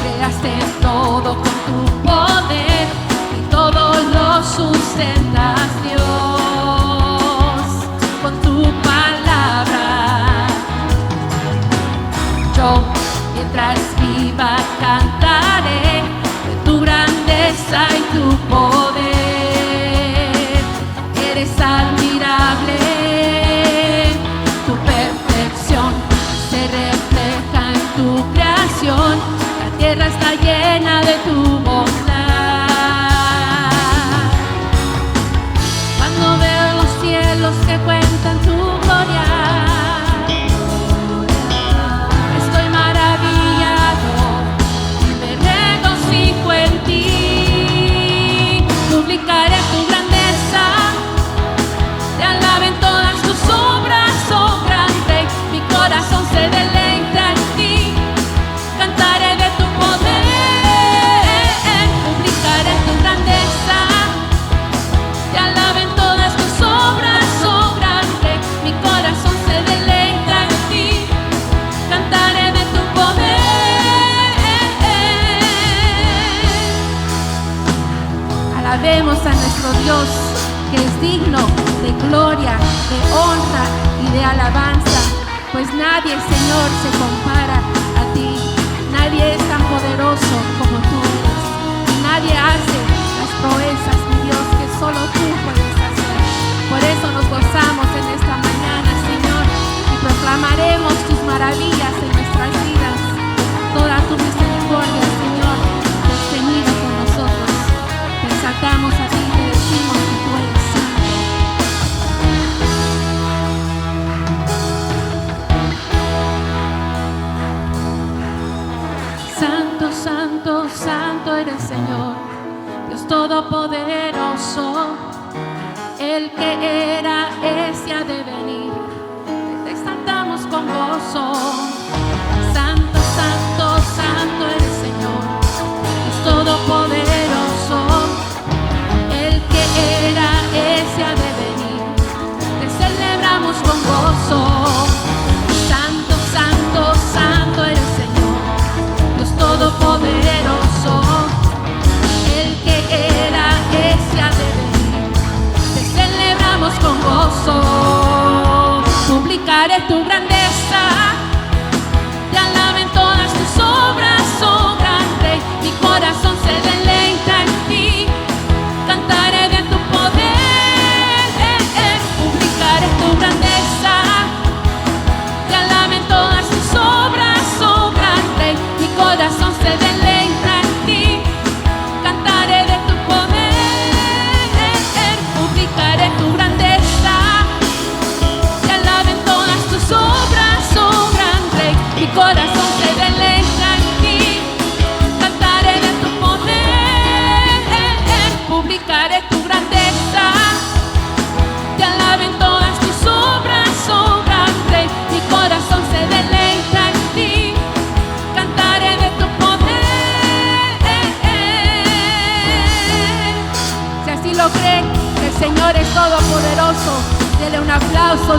creaste todo con tu poder y todo lo sustentas, Dios, con tu palabra. Yo, mientras viva, cantaré de tu grandeza y tu poder. Eres admirable, tu perfección se refleja en tu creación. La tierra está llena de tu bondad. Cuando veo los cielos que cuentan tu gloria, estoy maravillado y me regocijo en ti. Publicaré tu grandeza, te alaben todas tus obras, oh gran Rey. Mi corazón se deleita en ti, cantaré de tu poder. Publicaré tu grandeza, te alaben todas tus obras, oh gran Rey. Mi corazón se deleita en ti, cantaré de tu poder. Alabemos a nuestro Dios, que es digno de gloria, de honra y de alabanza, pues nadie, Señor, se compara a ti. Nadie es tan poderoso como tú eres. Nadie hace las proezas, mi Dios, que solo tú puedes hacer. Por eso nos gozamos en esta mañana, Señor, y proclamaremos tus maravillas en nuestras vidas. Toda tu misericordia, Señor, es tenida con nosotros. Te exaltamos a ti y te decimos que tú eres santo. Santo, santo, santo eres, Señor, Dios todopoderoso, el que era, es y ha de venir. Te exaltamos con gozo. Santo, santo, santo eres, Señor, Dios todopoderoso, el que era, es y ha de venir. Te celebramos con gozo. Santo, santo, santo eres, Señor, Dios todopoderoso, el que era, es y ha de venir. Te celebramos con gozo. Publicaré tu grandeza,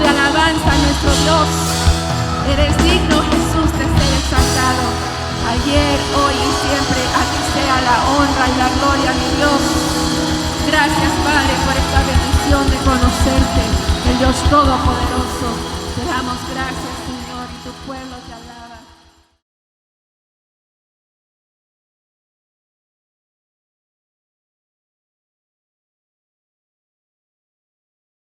de alabanza a nuestro Dios. Eres digno, Jesús, de ser exaltado. Ayer, hoy y siempre, a ti sea la honra y la gloria, mi Dios. Gracias, Padre, por esta bendición de conocerte, el Dios Todopoderoso. Te damos gracias, Señor, y tu pueblo te alaba.